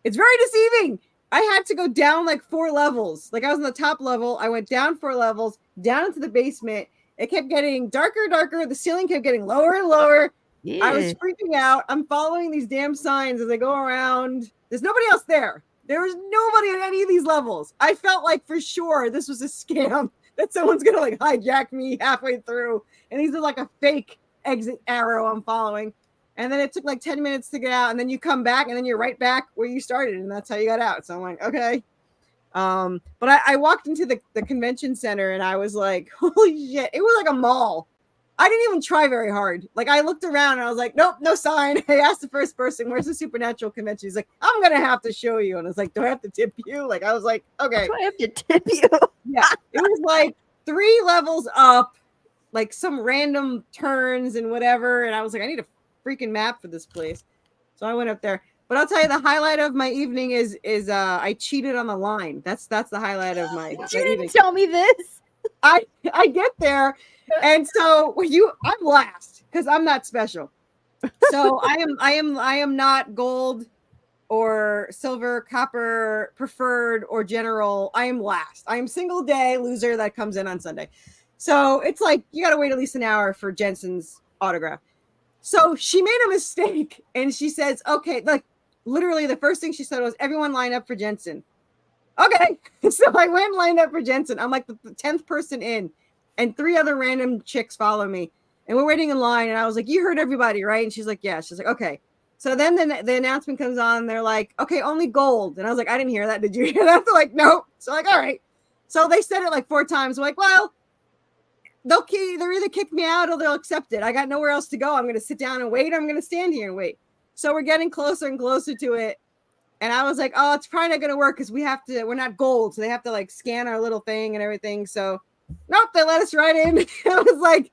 It's very deceiving. I had to go down like 4 levels. Like, I was on the top level. I went down 4 levels, down into the basement. It kept getting darker and darker. The ceiling kept getting lower and lower. Yeah. I was freaking out. I'm following these damn signs as I go around. There's nobody else there. There was nobody on any of these levels. I felt like for sure this was a scam, that someone's going to like hijack me halfway through. And these are like a fake exit arrow I'm following. And then it took like 10 minutes to get out, and then you come back, and then you're right back where you started, and that's how you got out. So I'm like, okay. But I walked into the convention center, and I was like, holy shit. It was like a mall. I didn't even try very hard. Like, I looked around, and I was like, nope, no sign. I asked the first person, where's the Supernatural convention? He's like, I'm going to have to show you. And I was like, do I have to tip you? Like, I was like, okay. Do I have to tip you? Yeah. It was like 3 levels up, like some random turns and whatever. And I was like, I need a freaking map for this place. So I went up there. But I'll tell you, the highlight of my evening is I cheated on the line. That's the highlight of my You didn't evening. tell me this. I get there, and so I'm last because I'm not special. So I am not gold or silver, copper, preferred, or general. I am last. I am single day loser that comes in on Sunday. So it's like you got to wait at least an hour for Jensen's autograph. So she made a mistake, and she says, okay, like literally the first thing she said was, everyone line up for Jensen. Okay. So I went and lined up for Jensen. I'm like the 10th person in, and 3 other random chicks follow me, and we're waiting in line. And I was like, you heard everybody, right? And she's like, yeah. She's like, okay. So then the announcement comes on, and they're like, okay, only gold. And I was like, I didn't hear that. Did you hear that? They're like, nope. So like, all right. So they said it like 4 times. I'm like, well, they'll either kick me out or they'll accept it. I got nowhere else to go. I'm going to sit down and wait. I'm going to stand here and wait. So we're getting closer and closer to it. And I was like, oh, it's probably not going to work because we're not gold. So they have to like scan our little thing and everything. So nope, they let us right in. I was like,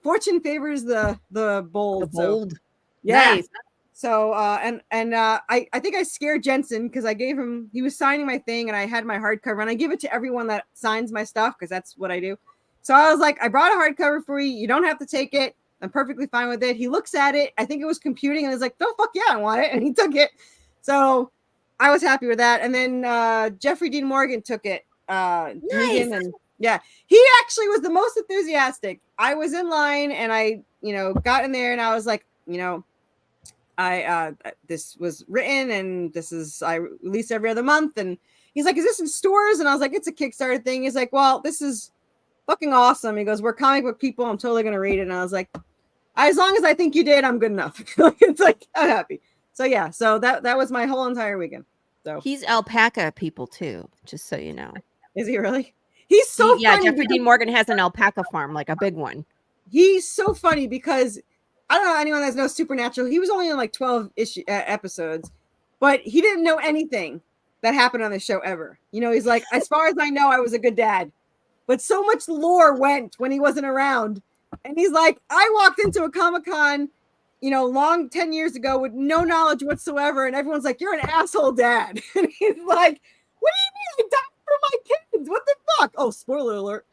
fortune favors the bold. The bold. So, yeah. Nice. So I think I scared Jensen because I gave him, he was signing my thing and I had my hardcover and I give it to everyone that signs my stuff because that's what I do. So I was like, I brought a hardcover for you. You don't have to take it. I'm perfectly fine with it. He looks at it. I think it was computing and he's like, no, fuck yeah, I want it. And he took it. So I was happy with that. And then Jeffrey Dean Morgan took it. Nice. And yeah, he actually was the most enthusiastic. I was in line and I, got in there and I was like, this was written and I release every other month. And he's like, is this in stores? And I was like, it's a Kickstarter thing. He's like, well, this is fucking awesome. He goes, we're comic book people. I'm totally going to read it. And I was like, as long as I think you did, I'm good enough. It's like, I'm happy. So yeah, so that was my whole entire weekend. So He's alpaca people too, just so you know. is he really? He's so funny. Yeah, Jeffrey Dean Morgan has an alpaca farm, like a big one. He's so funny because I don't know anyone that knows Supernatural. He was only in like 12 episodes, but he didn't know anything that happened on the show ever. He's like, as far as I know, I was a good dad. But so much lore went when he wasn't around. And he's like, I walked into a Comic-Con, long 10 years ago with no knowledge whatsoever. And everyone's like, you're an asshole dad. And he's like, what do you mean I died for my kids? What the fuck? Oh, spoiler alert.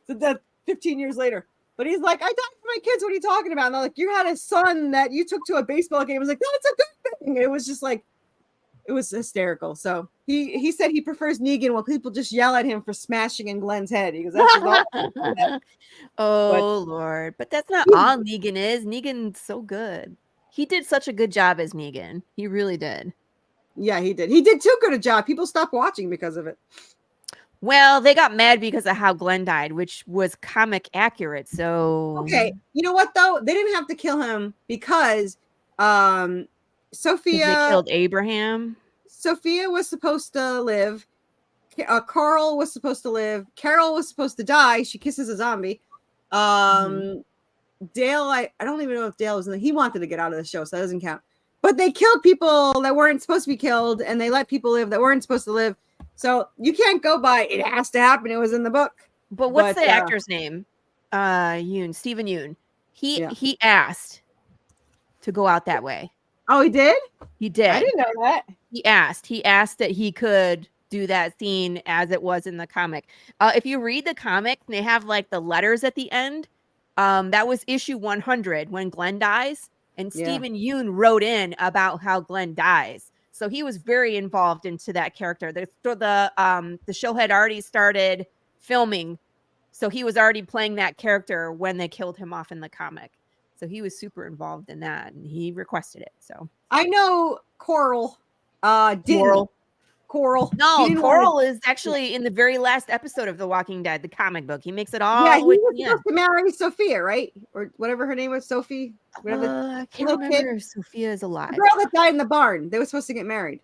So that's 15 years later. But he's like, I died for my kids. What are you talking about? And they're like, you had a son that you took to a baseball game. I was like, that's a good thing. It was just like, it was hysterical. So he said he prefers Negan while people just yell at him for smashing in Glenn's head. He goes, that's Lord. But that's not all Negan is. Negan's so good. He did such a good job as Negan. He really did. Yeah, he did. He did too good a job. People stopped watching because of it. Well, they got mad because of how Glenn died, which was comic accurate. So okay, you know what though? They didn't have to kill him because Sophia they killed Abraham. Sophia was supposed to live. Carl was supposed to live. Carol was supposed to die. She kisses a zombie. Dale, I don't even know if Dale was in he wanted to get out of the show, so that doesn't count. But they killed people that weren't supposed to be killed, and they let people live that weren't supposed to live. So you can't go by it has to happen. It was in the book. But what's the actor's name? Stephen Yeun. He asked to go out that way. Oh, he did? He did. I didn't know that. He asked that he could do that scene as it was in the comic. If you read the comic, they have like the letters at the end. That was issue 100 when Glenn dies, and Stephen Yeun wrote in about how Glenn dies. So he was very involved into that character. The show had already started filming, so he was already playing that character when they killed him off in the comic. So he was super involved in that, and he requested it. So I know Coral. Coral. No, Coral is actually in the very last episode of The Walking Dead, the comic book. He makes it all. Yeah, he was supposed to marry Sophia, right? Or whatever her name was, Sophie. I can't remember if Sophia is alive. The girl that died in the barn. They were supposed to get married.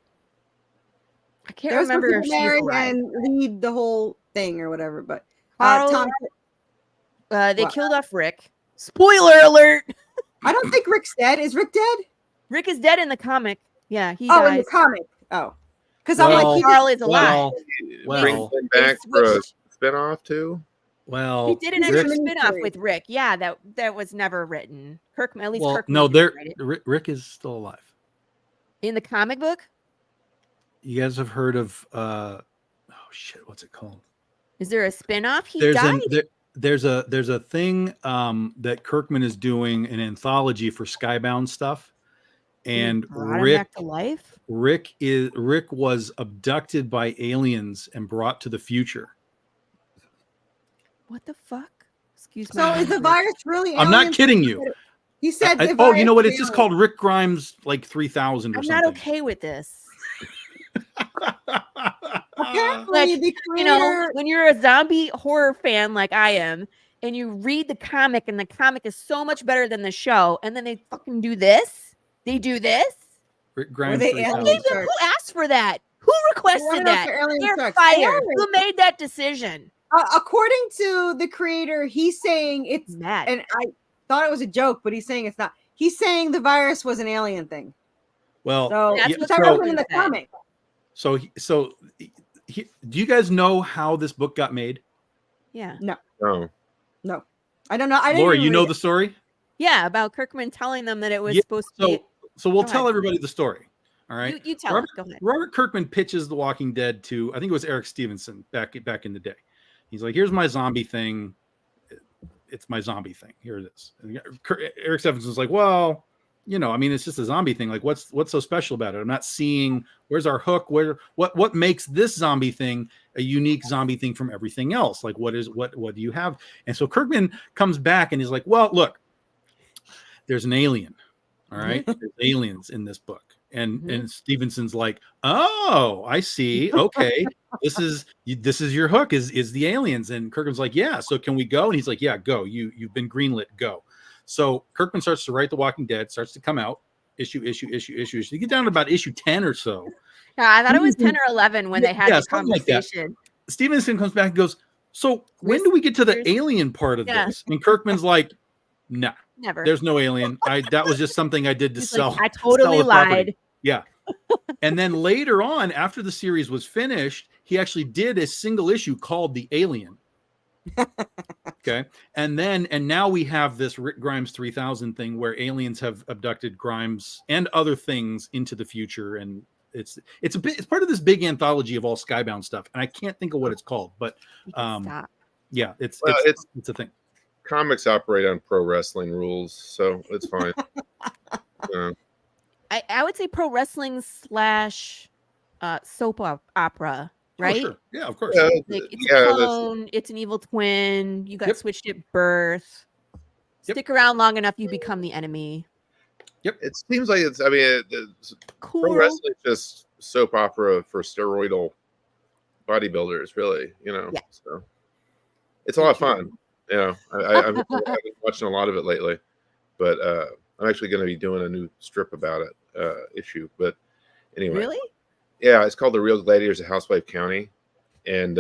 I can't remember if she's alive and lead the whole thing or whatever. But Tom, they killed off Rick. Spoiler alert! I don't think Rick's dead. Is Rick dead? Rick is dead in the comic. Yeah, he dies. Oh, in the comic. Oh, because I'm like, Carl is alive. Bring him back for a spinoff too. Well, he did an extra spinoff with Rick. Yeah, that was never written. Kirkman, at least Kirkman. No, Rick is still alive in the comic book. You guys have heard of what's it called? Is there a spinoff? He died. There's a thing that Kirkman is doing an anthology for Skybound stuff, and Rick was abducted by aliens and brought to the future. What the fuck? Excuse me. So is the virus really? I'm not kidding you. He said. You know what? It's just called Rick Grimes like 3000 or something. I'm not okay with this. Apparently, when you're a zombie horror fan like I am, and you read the comic, and the comic is so much better than the show, and then they fucking do this. They do this. Rick Grimes. Who asked for that? Who requested that? They're fired. Who made that decision? According to the creator, he's saying it's mad, and I thought it was a joke, but he's saying it's not. He's saying the virus was an alien thing. Well, that's what's in the comic. So do you guys know how this book got made? Yeah. No. No. I don't know. Laura, you know the story? Yeah, about Kirkman telling them that it was supposed to be. So we'll Go tell ahead. everybody the story. All right. You tell Robert, it. Go ahead. Robert Kirkman pitches The Walking Dead to, I think it was Eric Stevenson back in the day. He's like, here's my zombie thing. It's my zombie thing. Here it is. And Eric Stevenson's like, well, I mean, it's just a zombie thing. Like, what's so special about it? I'm not seeing where's our hook. What makes this zombie thing a unique zombie thing from everything else? Like, what do you have? And so Kirkman comes back and he's like, well, look, there's an alien. All right, there's aliens in this book. And Stevenson's like, oh, I see. Okay, this is your hook is the aliens. And Kirkman's like, yeah. So can we go? And he's like, yeah, go. You've been greenlit. Go. So Kirkman starts to write The Walking Dead. Starts to come out issue. You get down to about issue 10 or so. Yeah, I thought it was 10 or 11 when they had the something like that. conversation. Stevenson comes back and goes, so when do we get to the alien part of this? And Kirkman's like, no, Never. there's no alien. That was just something I did to He's sell. like, I totally sell the property. lied. Yeah. And then later on, after the series was finished, he actually did a single issue called The Alien. Okay. And now we have this Rick Grimes 3000 thing where aliens have abducted Grimes and other things into the future. And it's part of this big anthology of all Skybound stuff. And I can't think of what it's called, but yeah, it's a thing. Comics operate on pro wrestling rules, so it's fine. I would say pro wrestling / soap opera, right? Oh, sure. Yeah, of course. Yeah, Like it's a clone, it's an evil twin. You got switched at birth. Stick around long enough, you become the enemy. Yep. It seems like it's Cool. pro wrestling is just soap opera for steroidal bodybuilders, really. Yeah. So it's a lot of fun. I've been watching a lot of it lately, but I'm actually going to be doing a new strip about it issue. But anyway, Really? Yeah, it's called The Real Gladiators of Housewife County, and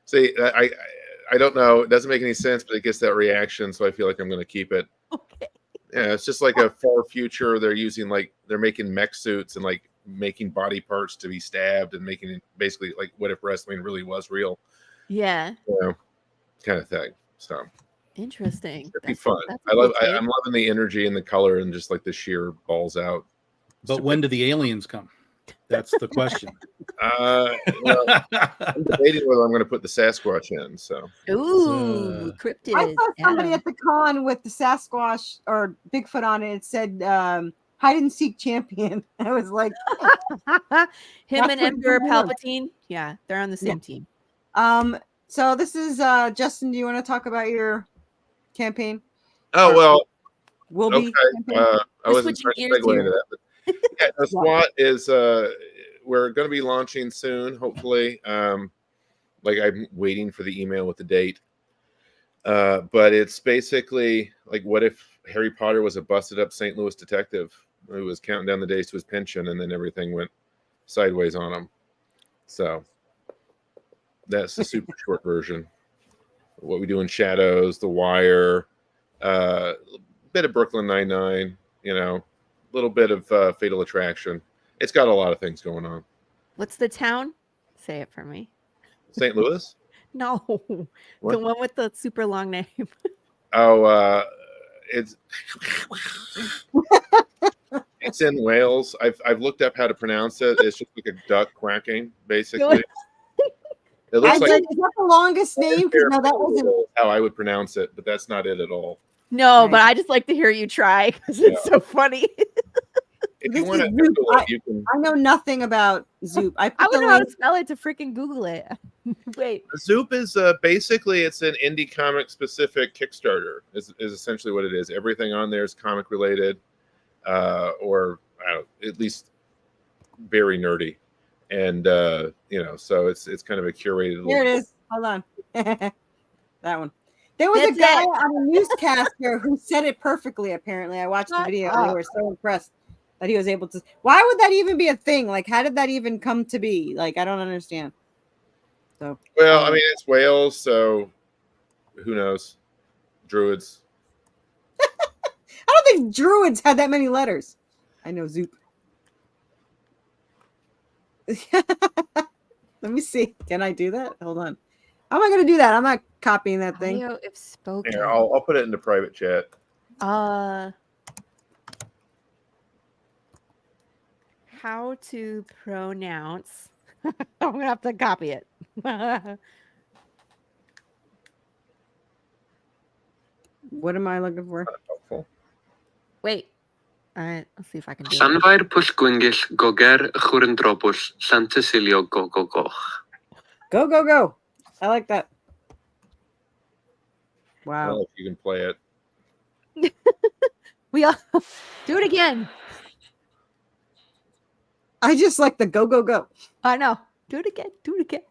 see, I don't know, it doesn't make any sense, but it gets that reaction, so I feel like I'm going to keep it. Okay. Yeah, it's just like a far future. They're making mech suits and like making body parts to be stabbed and making it basically like what if wrestling really was real. Yeah. Kind of thing. So Interesting. it'd be fun. I'm loving the energy and the color and just like the sheer balls out. But when do the aliens come? That's the question. I'm debating whether I'm going to put the Sasquatch in. So Ooh, cryptid. I saw somebody at the con with the Sasquatch or Bigfoot on it. It said hide and seek champion. I was like, him and That's what Emperor we're doing. Palpatine. Yeah, they're on the same team. So this is Justin. Do you want to talk about your campaign? oh well, Will okay. be. campaign? I wasn't trying switching to gears segue here. into that. But yeah, the SWAT is we're going to be launching soon, hopefully. Like I'm waiting for the email with the date. But it's basically like, what if Harry Potter was a busted up St. Louis detective who was counting down the days to his pension, and then everything went sideways on him. So that's the super short version. What we do in Shadows, The Wire, bit of Brooklyn Nine-Nine, a little bit of Fatal Attraction. It's got a lot of things going on. What's the town? Say it for me. St. Louis? No, What? the one with the super long name. Oh, it's it's in Wales. I've looked up how to pronounce it. It's just like a duck quacking, basically. It I looks said, like is that the longest name? 'Cause no, that wasn't. how I would pronounce it, but that's not it at all. No, Right. but I just like to hear you try because it's so funny. If This you want to is Google Zoop. it, you can. I know nothing about Zoop. I I put would the know how link. to spell it to freaking Google it. Wait. Zoop is basically it's an indie comic specific Kickstarter. Is essentially what it is. Everything on there is comic related, or I don't, at least very nerdy, and so it's kind of a curated. Here it is. Hold on. That one. There was That's a guy it. on a newscaster who said it perfectly. Apparently, I watched the Shut video and they up. were so impressed that he was able to. Why would that even be a thing? Like, how did that even come to be? Like, I don't understand. So, Well, I mean, it's Wales, so who knows? Druids. I don't think Druids had that many letters. I know Zoop. Let me see. Can I do that? Hold on. How am I going to do that? I'm not copying that thing. Audio if spoken. Here, I'll put it into private chat. how to pronounce. I'm gonna have to copy it. What am I looking for? Helpful. Wait. Let's see if I can do it. Llanfair pwllgwyngyll goger chwrndrobws Llantysilio go go goch. Go, go, go. I like that. Wow. Well, if you can play it. We all do it again. I just like the go, go, go. I know. Do it again. Do it again.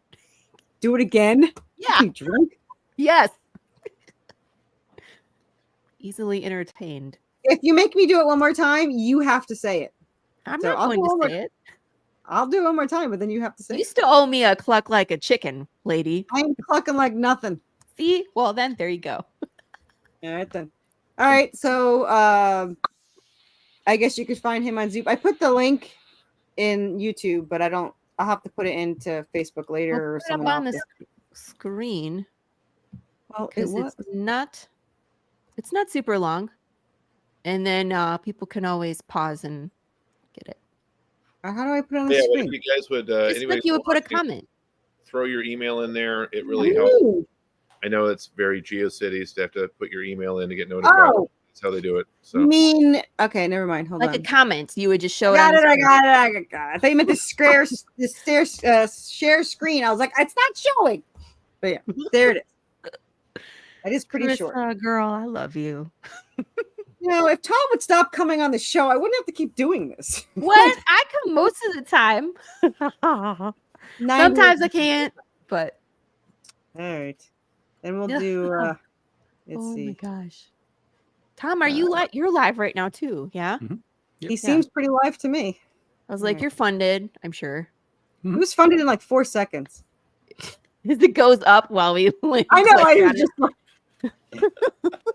Do it again. Yeah. You drunk? Yes. Easily entertained. If you make me do it one more time, you have to say it. I'm So not I'll going go to over- say it. I'll do it one more time, but then you have to say You it. still owe me a cluck like a chicken, lady. I am clucking like nothing. See? Well, then there you go. All right then. All right, so I guess you could find him on Zoop. I put the link in YouTube, but I'll have to put it into Facebook later We'll or put it up someone on else. the screen Well, it because was. it's not super long, and then people can always pause and get it. How do I put it on the Yeah, what screen? if you guys would Just anybody like you would put a watching, comment. throw your email in there. It really helps. Ooh. I know it's very GeoCities to have to put your email in to get notified. Oh, That's how they do it. So you mean okay? Never mind. Hold Like on. a comment, you would just show I got it. it. on I the got it. I got it. I thought you meant the share screen. I was like, it's not showing. But yeah, there it is. That is pretty screen. short. Carissa, girl, I love you. You know, if Tom would stop coming on the show, I wouldn't have to keep doing this. What? I come most of the time. Sometimes I can't, but All right. Then we'll Yeah. do let's oh see. my gosh. Tom, are you you're live right now too? Yeah. He seems pretty live to me. I was like, Alright. you're funded, I'm sure. It was funded in like 4 seconds. It goes up while we I know. click I on was it. just like,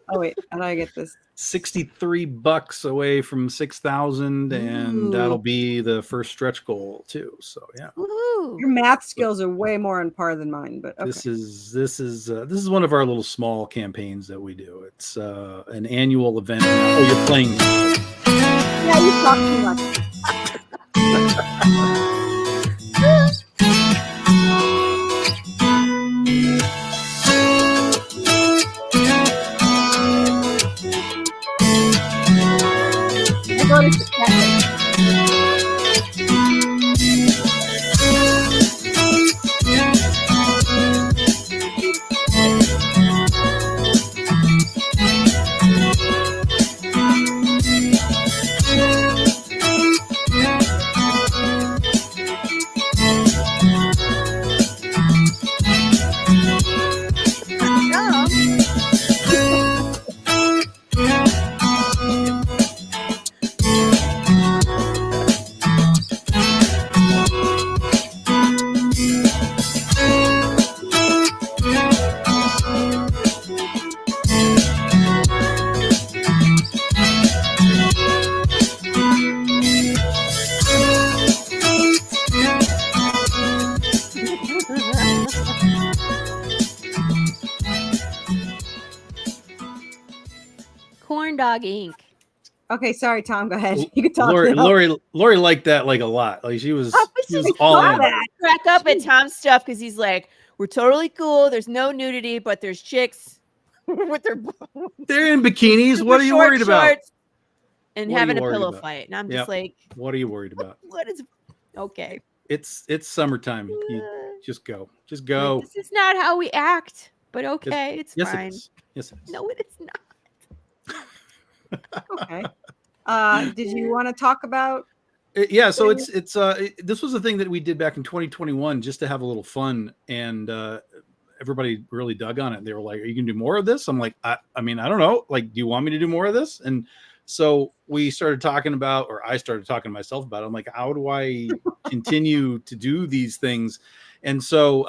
oh wait, how do I get this? $63 away from 6,000, and that'll be the first stretch goal too. So yeah, Woohoo. Your math skills are way more on par than mine, but okay. this is one of our little small campaigns that we do. It's an annual event. Oh, you're playing. Yeah, you talk too much. I go to Chicago. Corn Dog Inc. Okay, sorry, Tom. Go ahead. You can talk. Lori, now. Lori liked that like a lot. Like she was Oh, but she was she all saw in. that. Crack up at Tom's stuff because he's like, we're totally cool. There's no nudity, but there's chicks with their They're in bikinis. super What are you short worried about? shorts and What are having you a worried pillow about? fight. And I'm Yep. just like, What are you worried about? what is okay? It's summertime. You just go. Just Like, go. this is not how we act, but okay, it's Yes, fine. it is. Yes, it is. No, it is not. Okay. Did you want to talk about? Yeah, so this was a thing that we did back in 2021 just to have a little fun, and everybody really dug on it. They were like, "Are you gonna do more of this?" I'm like, I mean, I don't know. Like, do you want me to do more of this?" And so we started talking about, or I started talking to myself about it. I'm like, how do I continue to do these things? And so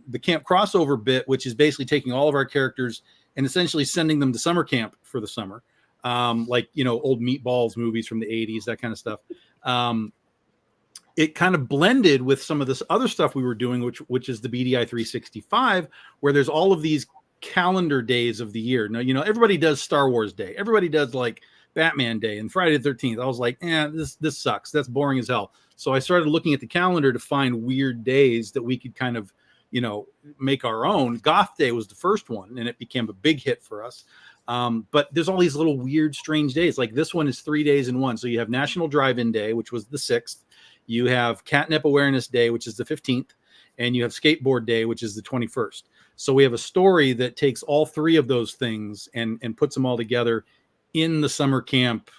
the camp crossover bit, which is basically taking all of our characters and essentially sending them to summer camp for the summer, like, you know, old Meatballs movies from the 80s, that kind of stuff. It kind of blended with some of this other stuff we were doing, which is the BDI 365, where there's all of these calendar days of the year. Now, you know, everybody does Star Wars Day. Everybody does like Batman Day and Friday the 13th. I was like, this sucks. That's boring as hell. So I started looking at the calendar to find weird days that we could kind of, make our own. Goth Day was the first one, and it became a big hit for us. But there's all these little weird, strange days. Like this one is 3 days in one. So you have National Drive-In Day, which was the 6th. You have Catnip Awareness Day, which is the 15th. And you have Skateboard Day, which is the 21st. So we have a story that takes all 3 of those things and puts them all together in the summer camp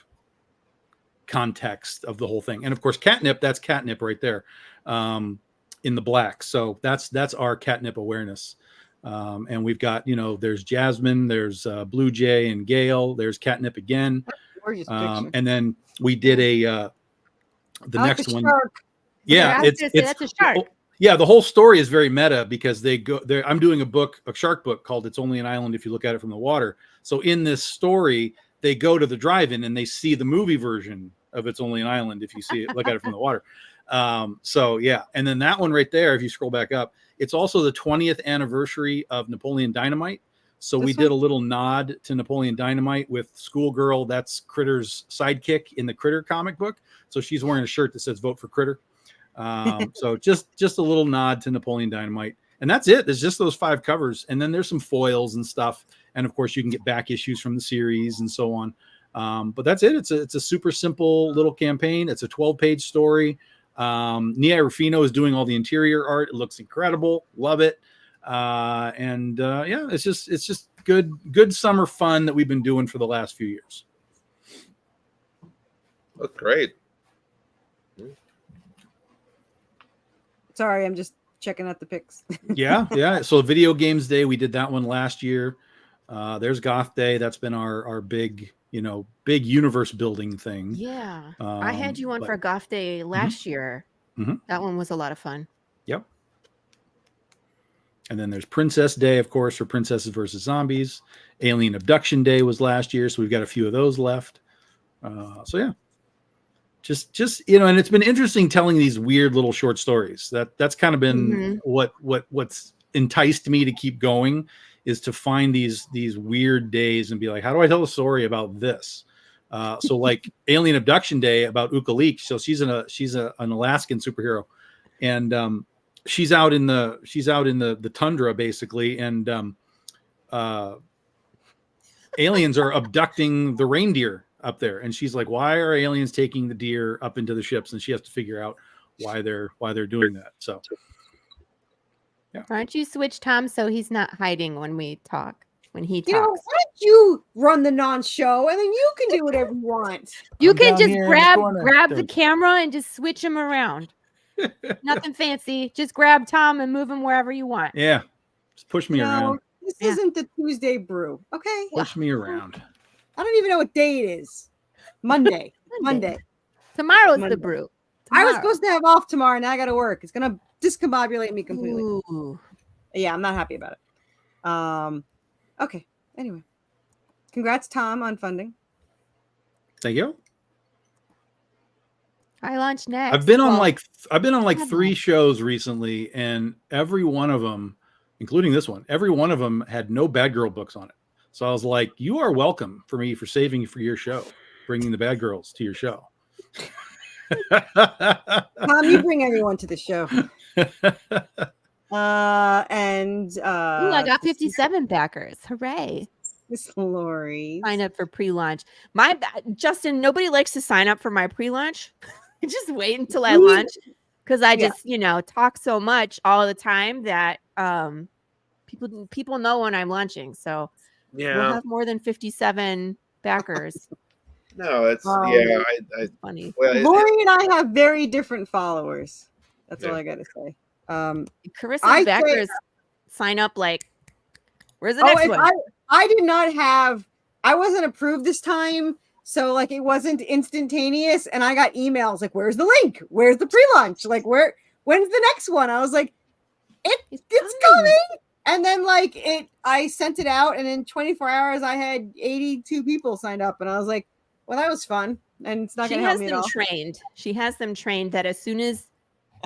context of the whole thing. And of course, Catnip, that's Catnip right there in the black. So that's our Catnip awareness. And we've got, there's Jasmine, there's Blue Jay and Gail, there's Catnip again. And then we did the next one. Shark. Yeah, that's a shark. Yeah, the whole story is very meta because they go there. I'm doing a shark book called It's Only an Island If You Look at It from the Water. So in this story, they go to the drive-in and they see the movie version of It's Only an Island If You look at it from the water. So yeah. And then that one right there, if you scroll back up, it's also the 20th anniversary of Napoleon Dynamite. So we did a little nod to Napoleon Dynamite with Schoolgirl. That's Critter's sidekick in the Critter comic book. So she's wearing a shirt that says "Vote for Critter." So just a little nod to Napoleon Dynamite, and that's it. There's just those 5 covers, and then there's some foils and stuff, and of course you can get back issues from the series and so on. But that's it. It's a super simple little campaign. It's a 12-page story. Nia Rufino is doing all the interior art. It looks incredible. Love it. Yeah, it's just good summer fun that we've been doing for the last few years. Look great. Sorry, I'm just checking out the pics. Yeah. So Video Games Day, we did that one last year. There's Goth Day. That's been our big universe building thing. Yeah. I had you on for Goth Day last year. Mm-hmm. That one was a lot of fun. Yep. And then there's Princess Day, of course, for Princesses versus Zombies. Alien Abduction Day was last year, so we've got a few of those left. So yeah. Just and it's been interesting telling these weird little short stories. That's kind of been what's enticed me to keep going, is to find these weird days and be like, how do I tell a story about this? So like Alien Abduction Day about Uka Leek. So she's an Alaskan superhero, and she's out in the tundra basically, and aliens are abducting the reindeer up there, and she's like, why are aliens taking the deer up into the ships? And she has to figure out why they're doing that. So yeah. Why don't you switch Tom so he's not hiding when we talk, when he talks? Why don't you run the non-show and then you can do whatever you want? You can just grab the camera and just switch him around. Nothing fancy. Just grab Tom and move him wherever you want. Yeah. Just push me around. This isn't the Tuesday brew. Okay. Push me around. I don't even know what day it is. Monday. Tomorrow's the brew. I was supposed to have off tomorrow. Now I got to work. It's going to discombobulate me completely. Ooh. Yeah, I'm not happy about it. Okay. Anyway, congrats, Tom, on funding. Thank you. I launch next. I've been on like 3 shows recently, and every one of them, including this one, every one of them had no Bad Girl books on it. So I was like, you are welcome for saving for your show, bringing the Bad Girls to your show. Tom, you bring everyone to the show. I got 57 backers. Hooray. Miss Lori. Sign up for pre-launch. Justin, nobody likes to sign up for my pre-launch. Just wait until I launch, because I just, talk so much all the time that people know when I'm launching. So we'll have more than 57 backers. No, it's funny. Well, Lori and I have very different followers. That's all I got to say. Carissa's backers sign up like, where's the next one? I did not have, I wasn't approved this time. So like it wasn't instantaneous. And I got emails like, where's the link? Where's the pre-launch? Like when's the next one? I was like, it's coming. And then I sent it out, and in 24 hours I had 82 people signed up, and I was like, well, that was fun. And it's not going to help me at all. She has them trained that as soon as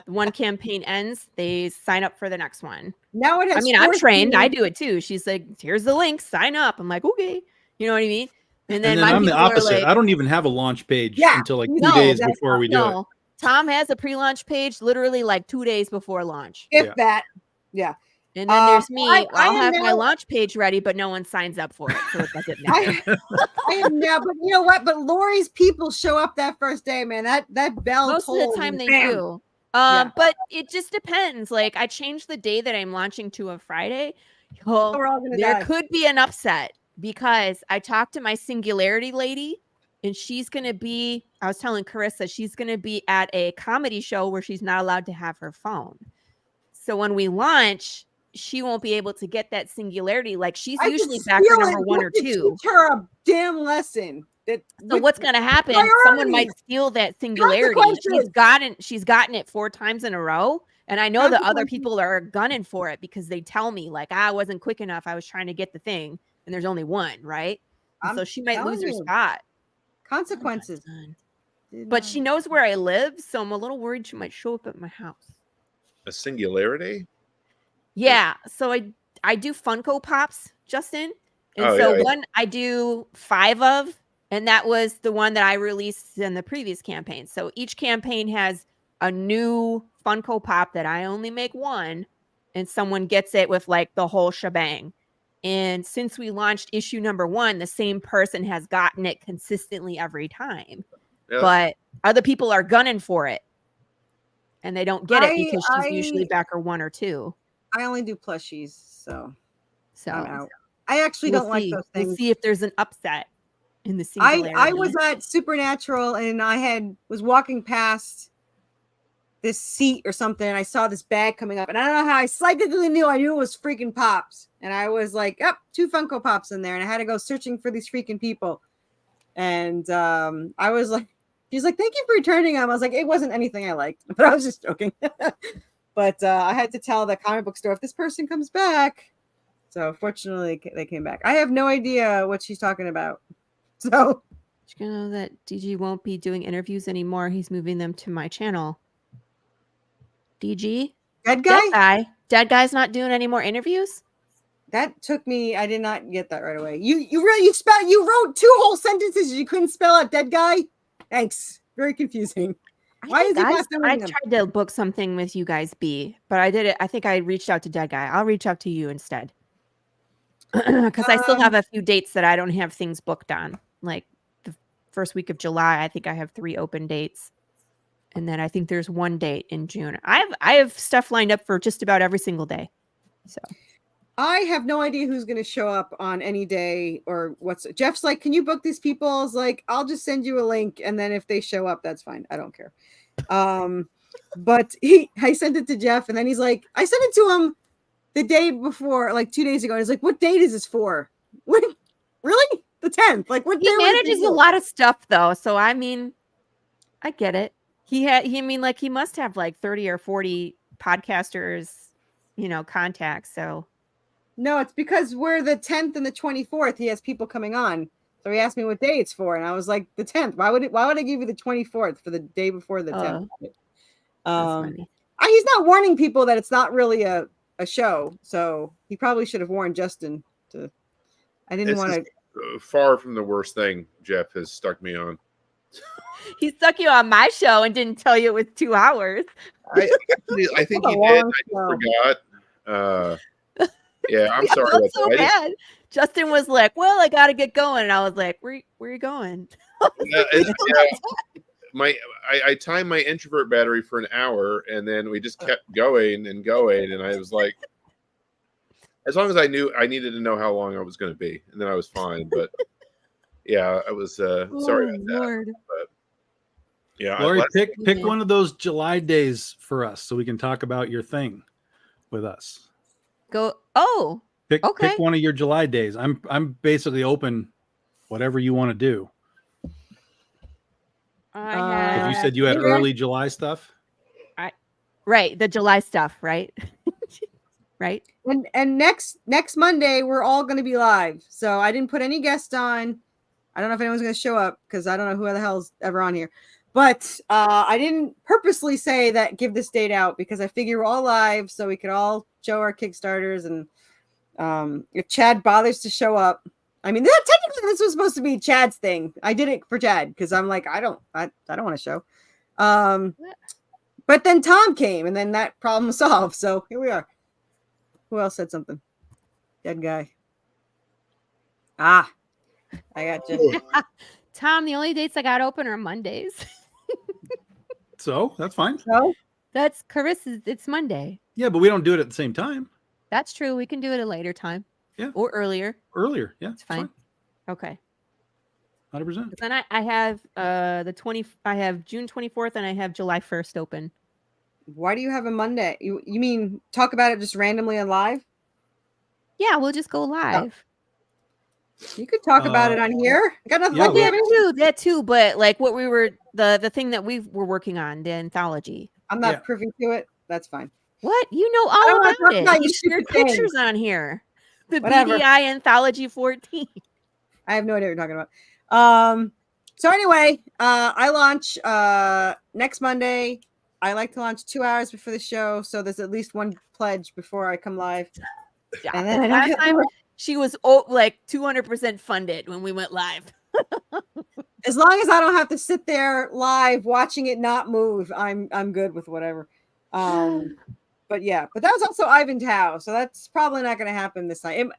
one campaign ends, they sign up for the next one. Now it has. I'm trained. I do it too. She's like, here's the link, sign up. I'm like, okay. You know what I mean? And then I'm the opposite. I don't even have a launch page until like 2 days before we do it. Tom has a pre-launch page literally like 2 days before launch. If Yeah. that. Yeah. And then there's me. I I'll am have my now- launch page ready, but no one signs up for it. So it doesn't matter. I am now, but you know what? But Lori's people show up that first day, man. That bell Most of the tolled time and they bam. do. Yeah. But it just depends. Like I changed the day that I'm launching to a Friday. Well, We're all gonna there die. could be an upset because I talked to my Singularity lady and she's going to be, I was telling Carissa, she's going to be at a comedy show where she's not allowed to have her phone. So when we launch, she won't be able to get that Singularity. Like she's I usually just backer feel number like 1 we or could 2. Teach her a damn lesson. So what's going to happen? Someone might steal that Singularity. She's gotten it 4 times in a row. And I know that other people are gunning for it because they tell me like, I wasn't quick enough. I was trying to get the thing and there's only one, right? And so she might lose her spot. Consequences. But she knows where I live. So I'm a little worried she might show up at my house. A Singularity? Yeah. So I do Funko Pops, Justin. And one I do 5 of. And that was the one that I released in the previous campaign. So each campaign has a new Funko Pop that I only make 1, and someone gets it with like the whole shebang. And since we launched issue number 1, the same person has gotten it consistently every time. Yeah. But other people are gunning for it, and they don't get it because she's usually backer 1 or 2. I only do plushies, so I'm out. I actually we'll don't like those things. We'll see if there's an upset in the Singularity. I was at Supernatural and I was walking past this seat or something, and I saw this bag coming up, and I don't know how I psychically knew. I knew it was freaking Pops, and I was like, "Yep, 2 Funko Pops in there," and I had to go searching for these freaking people. And I was like, "She's like, thank you for returning them." I was like, "It wasn't anything I liked," but I was just joking. But I had to tell the comic book store if this person comes back. So fortunately, they came back. I have no idea what she's talking about. So you know that DG won't be doing interviews anymore. He's moving them to my channel. DG? Dead guy's not doing any more interviews? That took me, I did not get that right away. You wrote 2 whole sentences. You couldn't spell out dead guy? Thanks. Very confusing. Why is he not doing I them? tried to book something with you guys, but I did it. I think I reached out to Dead Guy. I'll reach out to you instead. Because I still have a few dates that I don't have things booked on. Like the first week of July, I think I have 3 open dates. And then I think there's 1 date in June. I have stuff lined up for just about every single day. So I have no idea who's going to show up on any day or what's. Jeff's like, can you book these people? I was like, I'll just send you a link, and then if they show up, that's fine. I don't care. But I sent it to Jeff, and then he's like, I sent it to him the day before, like 2 days ago. He's like, what date is this for? What? Really? The 10th? Like what? He manages a lot of stuff though, so I mean, I get it. He must have like 30 or 40 podcasters, contacts. So no, it's because we're the 10th and the 24th. He has people coming on. So he asked me what day it's for, and I was like, the 10th. Why would I give you the 24th for the day before the 10th? He's not warning people that it's not really a show. So he probably should have warned Justin to. I didn't want to. Far from the worst thing Jeff has stuck me on. He stuck you on my show and didn't tell you it was 2 hours. I think he did. I forgot. Yeah, I'm sorry. I felt so bad. Justin was like, "Well, I got to get going," and I was like, "Where are you going?" I timed my introvert battery for an hour, and then we just kept going, and I was like, as long as I knew, I needed to know how long I was going to be, and then I was fine. But yeah, I was sorry about that. But yeah, Lori, pick one of those July days for us so we can talk about your thing with us. Okay. Pick one of your July days. I'm basically open, whatever you want to do. If you said you had early July stuff, right? The July stuff, right? Right. And next Monday we're all going to be live. So I didn't put any guests on. I don't know if anyone's going to show up because I don't know who the hell's ever on here. But I didn't purposely say that give this date out because I figure we're all live so we could all show our Kickstarters. And if Chad bothers to show up, I mean, technically this was supposed to be Chad's thing. I did it for Chad because I'm like, I don't want to show. But then Tom came, and then that problem was solved. So here we are. Who else said something? Dead guy. I got you. Tom, the only dates I got open are Mondays. So that's fine. So That's Carissa's. It's Monday. Yeah, but we don't do it at the same time. That's true. We can do it at a later time. Yeah. Or earlier. Earlier. Yeah, It's fine. Okay. 100%. Then I have I have June 24th and I have July 1st open. why do you have a Monday? You mean talk about it just randomly on live? Yeah, we'll just go live. You could talk about it on here. I got nothing yeah, to we- do. That too, but like what we were the thing that we were working on, the anthology. I'm not Yeah. privy to it. That's fine. What? You know I all don't wanna about talk it. about You your shared stupid thing. pictures on here. The Whatever. BDI Anthology 14. I have no idea what you're talking about. So anyway, I launch next Monday. I like to launch 2 hours before the show, so there's at least one pledge before I come live. Yeah. And then I don't Last get time to- she was like 200% funded when we went live. As long as I don't have to sit there live watching it not move, I'm good with whatever. But yeah, but that was also Ivan Tao, so that's probably not going to happen this time.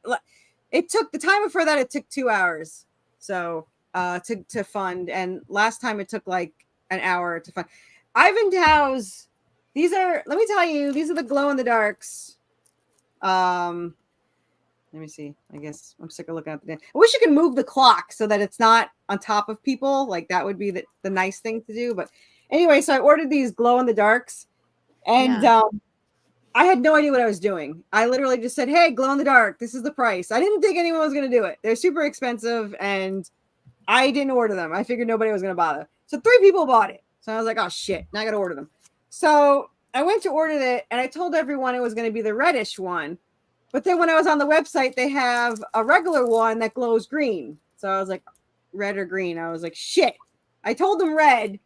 It took the time before that. It took 2 hours, so to fund, and last time it took like an hour to fund. Ivan Tao's. These are. Let me tell you, these are the glow in the darks. Let me see. I guess I'm sick of looking at the. I wish you could move the clock so that it's not on top of people. Like that would be the nice thing to do. But anyway, so I ordered these glow in the darks, and I had no idea what I was doing. I literally just said, "Hey, glow in the dark. This is the price." I didn't think anyone was going to do it. They're super expensive, and I didn't order them. I figured nobody was going to bother. So 3 people bought it. So I was like, "Oh shit! Now I got to order them." So I went to order it, and I told everyone it was going to be the reddish one. But then when I was on the website, they have a regular one that glows green. So I was like, red or green? I was like, shit. I told them red,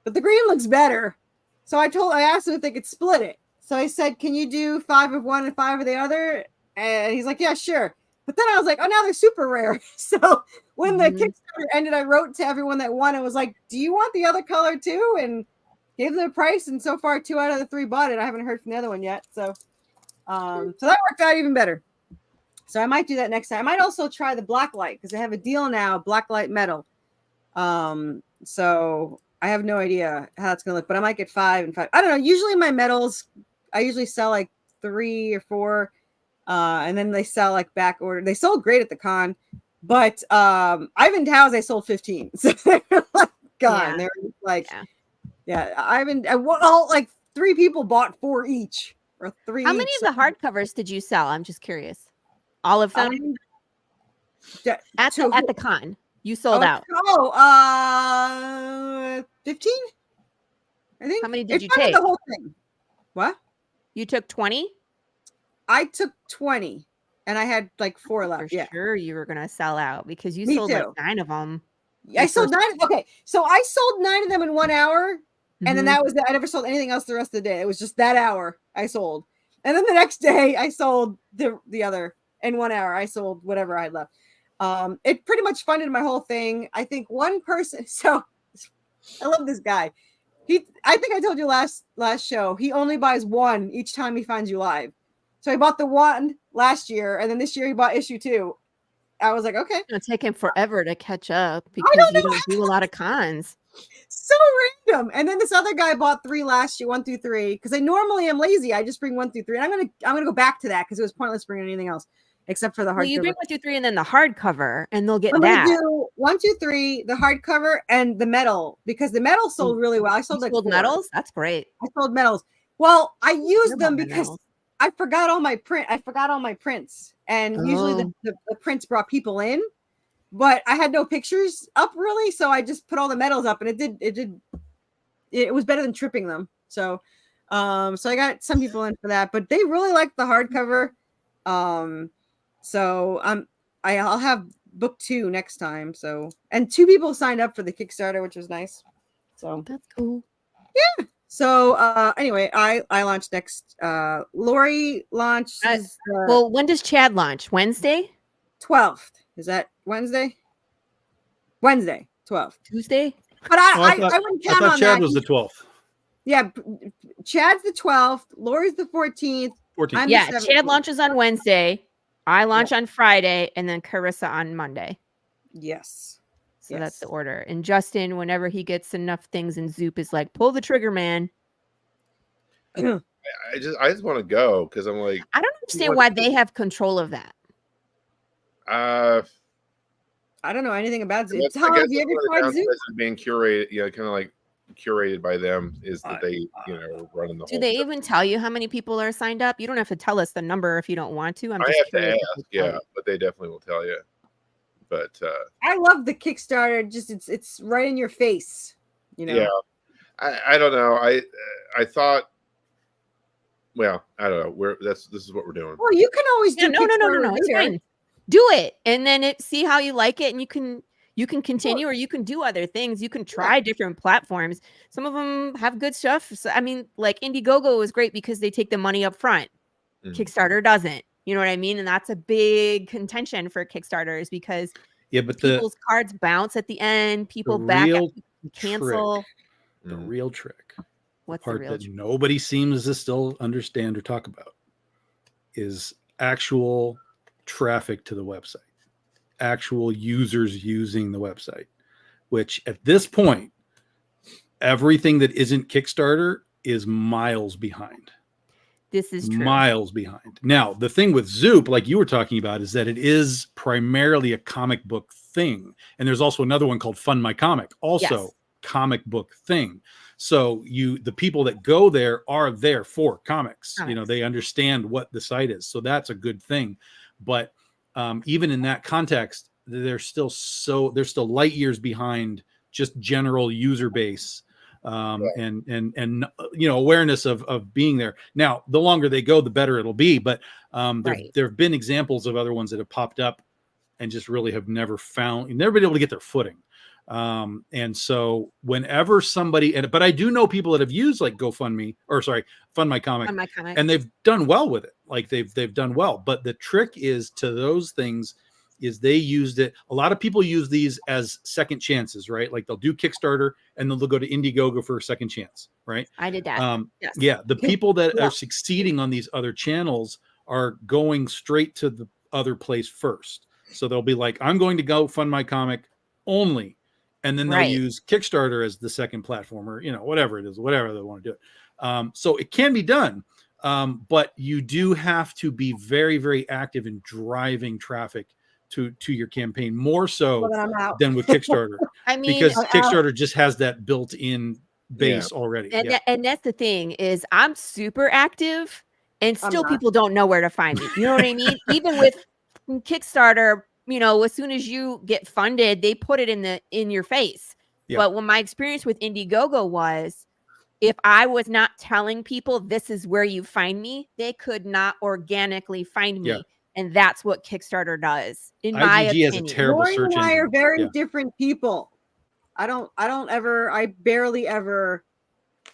but the green looks better. So I asked them if they could split it. So I said, can you do 5 of one and 5 of the other? And he's like, yeah, sure. But then I was like, oh, now they're super rare. So when the Kickstarter ended, I wrote to everyone that won and was like, do you want the other color too? And gave them the price. And so far, 2 out of the 3 bought it. I haven't heard from the other one yet. So that worked out even better. So I might do that next time. I might also try the black light because they have a deal now, black light metal. So I have no idea how it's gonna look, but I might get 5 and 5. I don't know. Usually my metals, I usually sell like 3 or 4, and then they sell like back order. They sold great at the con, but Ivan Tao's I sold 15, so they're like gone. Yeah. They're like, well, like 3 people bought 4 each. Or 3. How many of the hardcovers did you sell? I'm just curious. All of them at the con. You sold out. 15. I think. How many did you funded take? The whole thing. What? You took 20? I took 20, and I had like 4 left. For Yeah, sure you were gonna sell out because you Me sold too. like 9 of them. I sold 9. Okay, so I sold 9 of them in 1 hour. And then Mhm. that was I never sold anything else the rest of the day. It was just that hour I sold. And then the next day I sold the other in 1 hour. I sold whatever I had left. It pretty much funded my whole thing. I think one person, so I love this guy. I think I told you last show, he only buys 1 each time he finds you live. So I bought the 1 last year, and then this year he bought issue 2. I was like, okay. It's gonna take him forever to catch up because you don't do a lot of cons. So random. And then this other guy bought 3 last year, 1 through 3, because I normally am lazy. I just bring 1 through 3, and I'm gonna go back to that because it was pointless bringing anything else except for the hardcover. Well, you bring 1, 2, 3, and then the hardcover, and they'll get I'm that. gonna do 1, 2, 3, the hardcover, and the metal because the metal sold really well. I sold You like sold 4. medals. That's great. I sold metals. Well, I used Love them my because medals. I forgot all my prints, and usually Oh. the prints brought people in, but I had no pictures up really, so I just put all the medals up, and it was better than tripping them. So I got some people in for that, but they really liked the hardcover. So I'll have book 2 next time. So, and 2 people signed up for the Kickstarter, which was nice. So That's cool. So anyway, I launched next. Lori launches the Well, when does Chad launch? Wednesday? 12th. Is that Wednesday? Wednesday, 12th. Tuesday? But Oh, I wouldn't I count thought on Chad that. was the 12th, Yeah, Chad's the 12th. Lori's the 14th. 14th. I'm Yeah, the Chad 17th. launches on Wednesday. I launch on Friday, and then Carissa on Monday. Yes. So that's the order. And Justin, whenever he gets enough things in Zoop, is like, pull the trigger, man. I just want to go because I'm like, I don't understand why they have control of that. I I don't know anything about Zoop. guess Tom, have you ever one tried of the Zoop? downsides of being curated, kind of like curated by them is that they, running the Do whole. they thing. even tell you how many people are signed up? You don't have to tell us the number if you don't want to. I'm I just have to curious. ask, yeah, but they definitely will tell you. But I love the Kickstarter. Just it's right in your face. You know. yeah, I don't know. I thought. Well, I don't know. This is what we're doing. Well, you can always Yeah, do no. Kickstarter It's later. fine. Do it, and then see how you like it, and you can continue, or you can do other things. You can try different platforms. Some of them have good stuff. So, I mean, like Indiegogo is great because they take the money up front. Kickstarter doesn't. You know what I mean? And that's a big contention for Kickstarters because but people's cards bounce at the end. People back real cancel. the real trick, What's the the part real that trick? nobody seems to still understand or talk about, is actual traffic to the website, actual users using the website, which at this point, everything that isn't Kickstarter is miles behind. This is true. Miles behind. Now, the thing with Zoop, like you were talking about, is that it is primarily a comic book thing. And there's also another one called Fund My Comic, also comic book thing. So the people that go there are there for comics. They understand what the site is. So that's a good thing. But even in that context, they're still light years behind just general user base. And awareness of being there. Now, the longer they go, the better it'll be. But there have been examples of other ones that have popped up and just really have never been able to get their footing. And so whenever somebody, but I do know people that have used like Fund My Comic, and they've done well with it. Like they've done well. But the trick is to those things is they used it. A lot of people use these as second chances, right? Like they'll do Kickstarter and then they'll go to Indiegogo for a second chance, right? I did that. Yes. Yeah. The people that are succeeding on these other channels are going straight to the other place first. So they'll be like, I'm going to go Fund My Comic only. And then they'll use Kickstarter as the second platform, or, whatever it is, whatever they want to do it. So it can be done. But you do have to be very, very active in driving traffic to your campaign, more so than with Kickstarter. I mean, because Kickstarter just has that built-in base already. And that's the thing is I'm super active and still people don't know where to find me. You know what I mean? Even with Kickstarter, as soon as you get funded, they put it in your face. Yeah. But when my experience with Indiegogo was, if I was not telling people this is where you find me, they could not organically find me. Yeah. And that's what Kickstarter does, in my opinion. Has a terrible Lori search and I engine. are very different people. I barely ever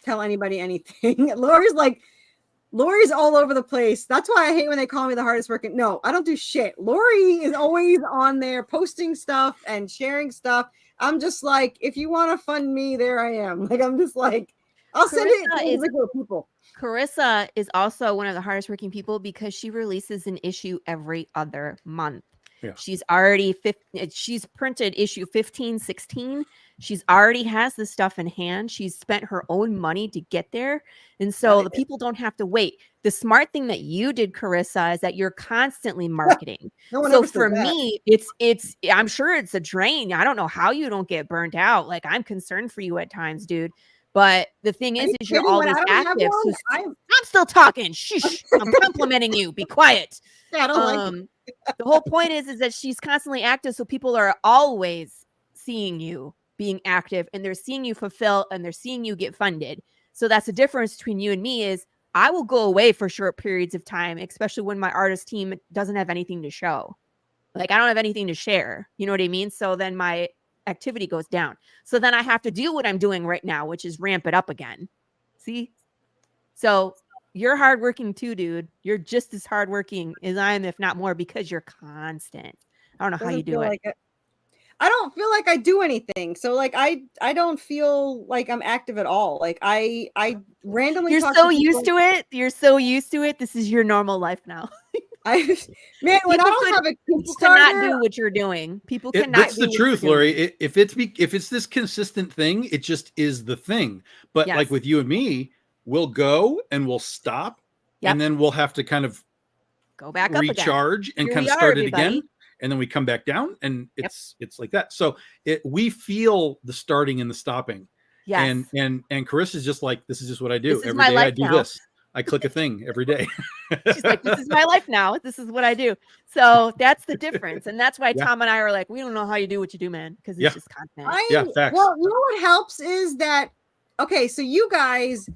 tell anybody anything. Lori's all over the place. That's why I hate when they call me the hardest working. No, I don't do shit. Lori is always on there posting stuff and sharing stuff. I'm just like, if you want to fund me, there I am. Like, I'm just like, I'll send it to individual people. Carissa is also one of the hardest working people because she releases an issue every other month. Yeah. She's printed issue 15, 16. She's already has the stuff in hand. She's spent her own money to get there. And so the people don't have to wait. The smart thing that you did, Carissa, is that you're constantly marketing. So for me, I'm sure it's a drain. I don't know how you don't get burnt out. Like, I'm concerned for you at times, dude. But the thing is you're always active. So I'm still talking. Shh. I'm complimenting you. Be quiet. Yeah, I don't like it. The whole point is that she's constantly active. So people are always seeing you being active, and they're seeing you fulfill, and they're seeing you get funded. So that's the difference between you and me is I will go away for short periods of time, especially when my artist team doesn't have anything to show. Like, I don't have anything to share. You know what I mean? So then my activity goes down. So then I have to do what I'm doing right now, which is ramp it up again. See? So you're hardworking too, dude. You're just as hardworking as I am, if not more, because you're constant. I don't know how you do it. I don't feel like I do anything. So like I don't feel like I'm active at all. Like I randomly You're talk so to people. used to it. You're so used to it. This is your normal life now. Man, when I People don't could- have a People cannot Kickstarter, do what you're doing. People cannot. That's do the what truth, you're doing. Lori. If it's this consistent thing, it just is the thing. But like Yes. with you and me, we'll go and we'll stop, Yep. and then we'll have to kind of Go back up again. recharge and Here kind we of are, start it everybody. again, and then we come back down, and Yep. it's like that. So we feel the starting and the stopping. Yes. And Carissa's just like, this is just what I do This is every my day. I life do now. this. I click a thing every day. She's like, this is my life now. This is what I do. So that's the difference. And that's why Yeah. Tom and I are like, we don't know how you do what you do, man. Because it's Yeah. just content. Yeah, facts. Well, you know what helps is that okay, so you guys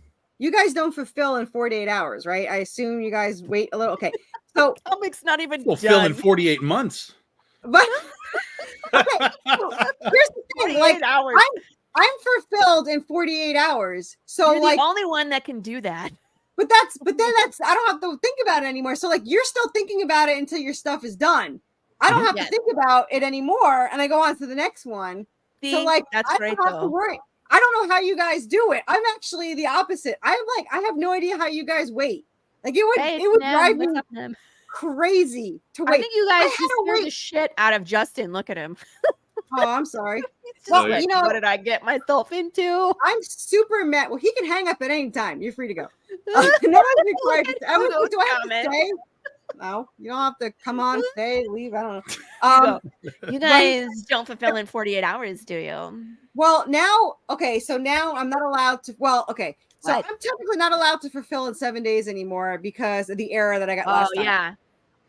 don't fulfill in 48 hours, right? I assume you guys wait a little. Okay. So Comic's not even Fulfill in done. 48 months. but okay, so here's the thing, 48 like hours. I'm fulfilled in 48 hours. So You're like the only one that can do that. but then that's I don't have to think about it anymore. So like you're still thinking about it until your stuff is done. I don't have Yes. to think about it anymore, and I go on to the next one. See, So like that's I right don't have to though. worry. I don't know how you guys do it. I'm actually the opposite. I have no idea how you guys wait. Like it Hey, would Nem, drive what's me up, Nem? crazy to I wait. think you guys had just to scare the wait. shit out of Justin. Look at him. Oh, I'm sorry. He's just Well, like, you know- what did I get myself into? I'm super mad. Well, he can hang up at any time. You're free to go. No one's required to, I Through would, those do I have comments. to stay? No, you don't have to come on, stay, leave. I don't know. You guys don't fulfill in 48 hours, do you? Well, now, okay, so now I'm not allowed to. Well, okay, so What? I'm technically not allowed to fulfill in 7 days anymore because of the error that I got Oh, last time. yeah.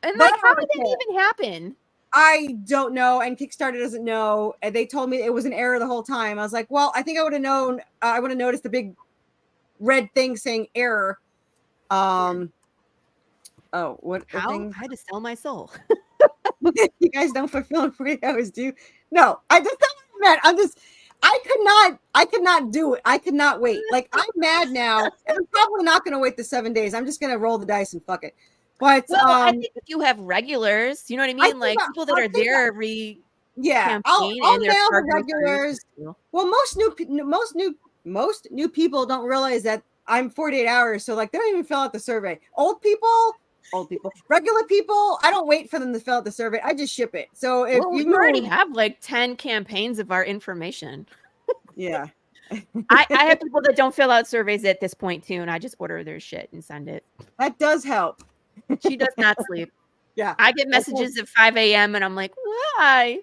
And But like, how I did don't that even happen? I don't know, and Kickstarter doesn't know. And they told me it was an error the whole time. I was like, well, I think I would have known. I would have noticed the big red thing saying error. Oh, what How? thing? I had to sell my soul. You guys don't fulfill in 48 hours, do you? No, I just don't meant. I could not do it. I could not wait. Like I'm mad now. And I'm probably not gonna wait the 7 days. I'm just gonna roll the dice and fuck it. But Well, I think if you have regulars, you know what I mean? think Like I- people that I are think there every yeah, I'll campaign nail and they're the part of regulars. groups. Well, most new people don't realize that I'm 48 hours, so like they don't even fill out the survey. Old people, regular people, I don't wait for them to fill out the survey. I just ship it. So if Well, you you already move- have like 10 campaigns of our information. yeah, I have people that don't fill out surveys at this point too, and I just order their shit and send it. that does help. She does not sleep. Yeah, I get messages at 5 a.m. and I'm like, why?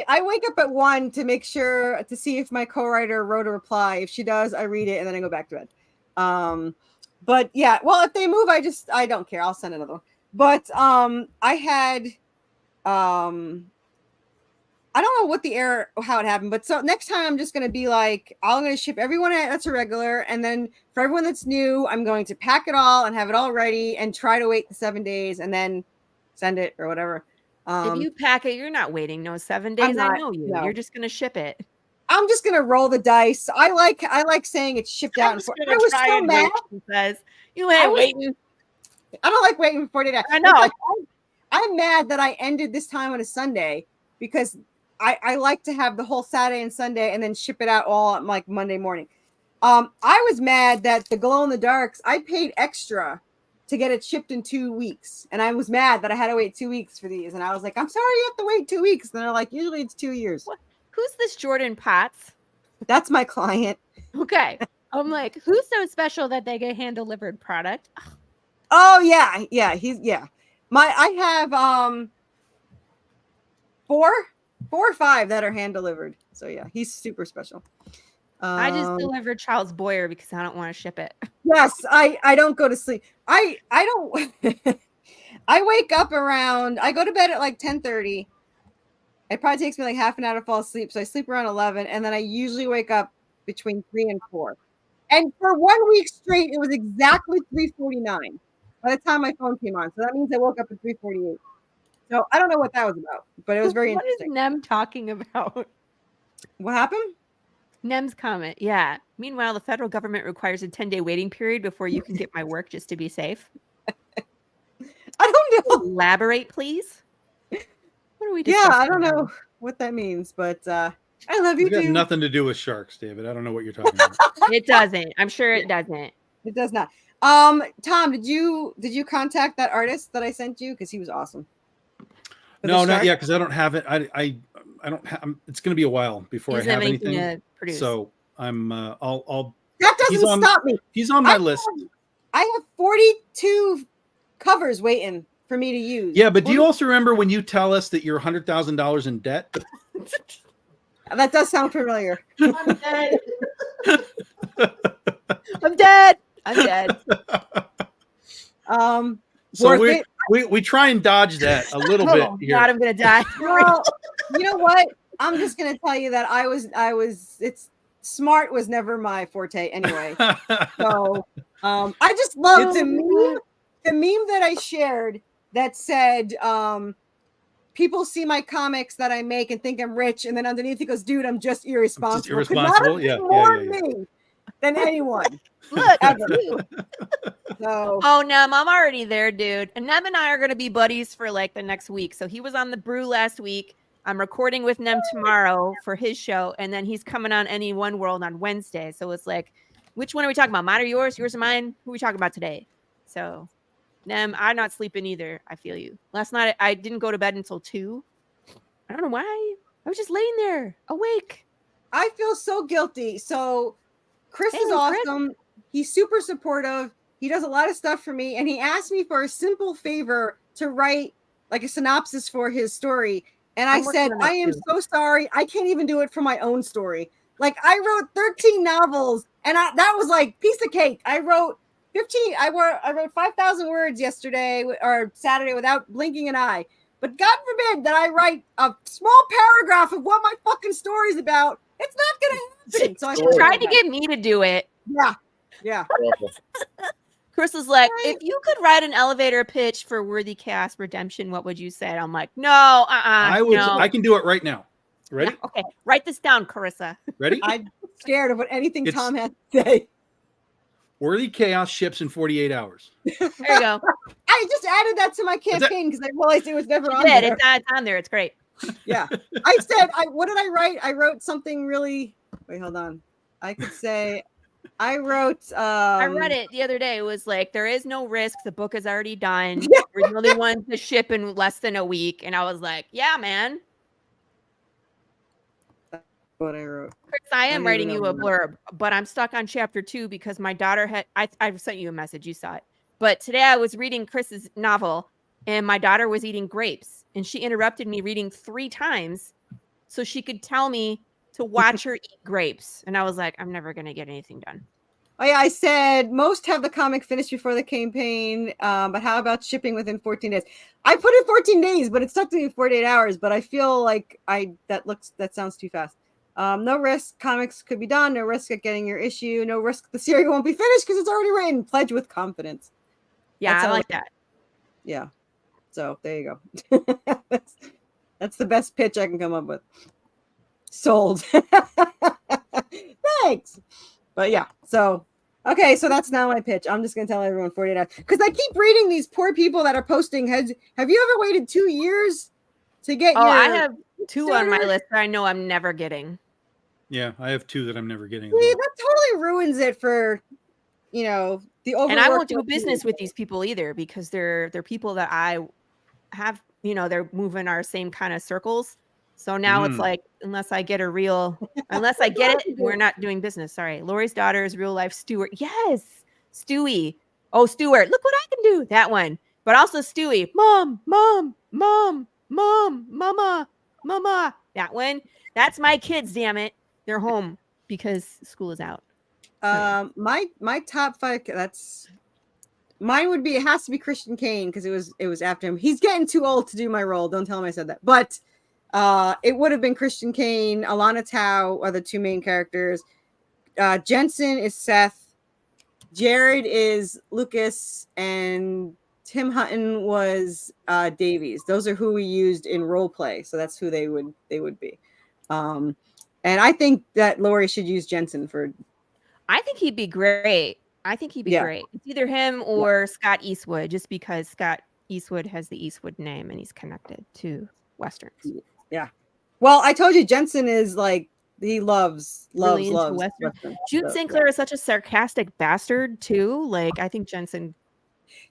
I wake up at 1 to make sure to see if my co-writer wrote a reply. If she does, I read it and then I go back to bed. But yeah, well, if they move, I don't care. I'll send another one. But I had I don't know what the error, how it happened, but so next time I'm just going to be like, I'm going to ship everyone that's a regular. And then for everyone that's new, I'm going to pack it all and have it all ready and try to wait the 7 days and then send it or whatever. If you pack it, you're not waiting no 7 days. I not, know you. no. You're just going to ship it. I'm just going to roll the dice. I like saying it's shipped out. I'm just I gonna was try so and mad. wait, she says. You ain't waiting. I don't like waiting for 48 hours. I know. It's like, I'm mad that I ended this time on a Sunday because I like to have the whole Saturday and Sunday and then ship it out all on like Monday morning. I was mad that the glow in the darks, I paid extra to get it shipped in 2 weeks. And I was mad that I had to wait 2 weeks for these. And I was like, I'm sorry you have to wait 2 weeks. And they're like, usually it's 2 years. What? Who's this Jordan Potts? That's my client. Okay. I'm like, who's so special that they get hand delivered product? Oh yeah. Yeah. I have four or five that are hand delivered. So yeah, he's super special. I just delivered Charles Boyer because I don't want to ship it. Yes, I don't go to sleep. I don't I wake up around, I go to bed at like 10:30. It probably takes me like half an hour to fall asleep. So I sleep around 11 and then I usually wake up between 3 and 4. And for 1 week straight, it was exactly 3:49 by the time my phone came on. So that means I woke up at 3:48. So I don't know what that was about, but it was very What is interesting. Nem talking about? What happened? Nem's comment. Yeah. Meanwhile, the federal government requires a 10-day waiting period before you can get my work just to be safe. I don't know. Elaborate, please. What are we Yeah, discussing I don't now? know. what that means, but I love you It's got too. nothing to do with sharks, David. I don't know what you're talking about. It doesn't. I'm sure it doesn't. It does not. Tom, did you contact that artist that I sent you? Because he was awesome. For the No, not shark? yet, because I don't have it. I don't have. It's going to be a while before He I doesn't have have anything anything. to produce. So I'm. I'll. That He's doesn't on- stop me. He's on my I list. I have 42 covers waiting for me to use. Yeah, but do you also remember when you tell us that you're $100,000 in debt? That does sound familiar. I'm dead. I'm dead. I'm dead. So Worth we try and dodge that a little bit Oh, here. God, I'm gonna die. Well, you know what? I'm just gonna tell you that I was it's smart was never my forte anyway. So I just love the meme that I shared that said people see my comics that I make and think I'm rich, and then underneath it goes, dude, I'm just irresponsible. Just Could not irresponsible? have Yeah, been yeah, more yeah, yeah. me than anyone. Look, Ever. it's you. So Oh, Nem, I'm already there, dude. And Nem and I are going to be buddies for like the next week. So he was on the Brew last week. I'm recording with Nem tomorrow for his show. And then he's coming on Any One World on Wednesday. So it's like, which one are we talking about? Mine or yours? Yours or mine? Who are we talking about today? So, Nem, I'm not sleeping either. I feel you. Last night, I didn't go to bed until 2. I don't know why. I was just laying there awake. I feel so guilty. So Chris Hey, is Chris. awesome. He's super supportive. He does a lot of stuff for me. And he asked me for a simple favor to write like a synopsis for his story. And I I'm working said, on that I am too. so sorry. I can't even do it for my own story. Like I wrote 13 novels and that was like piece of cake. I wrote 15. I wrote 5,000 words yesterday or Saturday without blinking an eye. But God forbid that I write a small paragraph of what my fucking story's about. It's not going to happen. So I She Tried to get me to do it. Yeah. Awful. Chris was like, if you could write an elevator pitch for Worthy Cast Redemption, what would you say? And I'm like, no, I would. no. I can do it right now. Ready? Yeah, okay, write this down, Carissa. Ready? I'm scared of what anything It's- Tom has to say. Worthy Chaos ships in 48 hours. There you go. I just added that to my that- campaign because I realized it was never You on did. there. It's on there. It's great. Yeah. I said, what did I write? I wrote something really. Wait, hold on. I could say, I wrote. I read it the other day. It was like, there is no risk. The book is already done. Yeah. We're the only ones to ship in less than a week. And I was like, yeah, man. What I wrote. Chris, I am don't writing even you a know. blurb, but I'm stuck on chapter 2 because my daughter had. I sent you a message. You saw it. But today I was reading Chris's novel, and my daughter was eating grapes, and she interrupted me reading 3 times so she could tell me to watch her eat grapes. And I was like, I'm never gonna get anything done. Oh yeah, I said most have the comic finished before the campaign, but how about shipping within 14 days? I put in 14 days, but it's stuck to me 48 hours. But I feel like that sounds too fast. No risk, comics could be done. No risk at getting your issue. No risk the series won't be finished because it's already written. Pledge with confidence. Yeah, That's I all- like that. Yeah. So there you go. that's the best pitch I can come up with. Sold. Thanks. But yeah, so okay, so that's now my pitch. I'm just gonna tell everyone 48 hours because I keep reading these poor people that are posting. Have you ever waited 2 years to get Oh, your? I have 2 on my Kickstarter? list that I know I'm never getting. Yeah, I have 2 that I'm never getting. as See, well. that totally ruins it for the overworked. And I won't do business with these people either because they're people that I have, they're moving our same kind of circles. So now it's Mm. like, unless I get it, we're not doing business. Sorry. Lori's daughter is real life Stuart. Yes. Stewie. Oh, Stuart. Look what I can do. That one. But also Stewie. Mom, mom, mom, mom, mama, mama. That one. That's my kids, damn it. They're home because school is out. My top 5. Mine would be. It has to be Christian Kane because it was after him. He's getting too old to do my role. Don't tell him I said that. But it would have been Christian Kane. Alana Tao are the 2 main characters. Jensen is Seth. Jared is Lucas, and Tim Hutton was Davies. Those are who we used in role play. So that's who they would be. And I think that Lori should use Jensen for. I think he'd be great. Yeah. Great. It's either him or Scott Eastwood, just because Scott Eastwood has the Eastwood name and he's connected to Westerns. Well, I told you Jensen is like he loves Really into loves Western. June So, St. Clair is such a sarcastic bastard too. Like I think Jensen.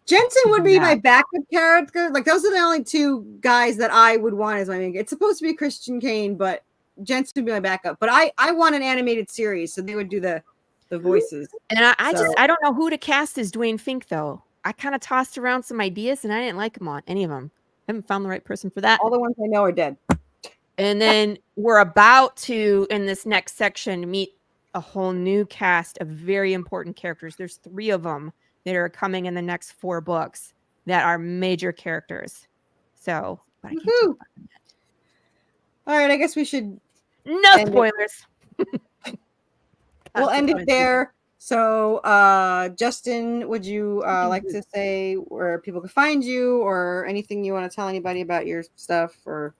Jensen would be my Yeah. backup character. Like those are the only two guys that I would want as my main. It's supposed to be Christian Kane, but Jensen would be my backup. But I want an animated series, so they would do the voices. And I So- just I don't know who to cast as Dwayne Fink though. I kind of tossed around some ideas and I didn't like them on any of them. I haven't found the right person for that. All the ones I know are dead. And then we're about to, in this next section, meet a whole new cast of very important characters. There's 3 of them that are coming in the next 4 books that are major characters. So, but I can't talk Woohoo. about them yet. All right, I guess we should. No End it. spoilers. We'll end it there. So, Justin, would you like to say where people can find you, or anything you want to tell anybody about your stuff, or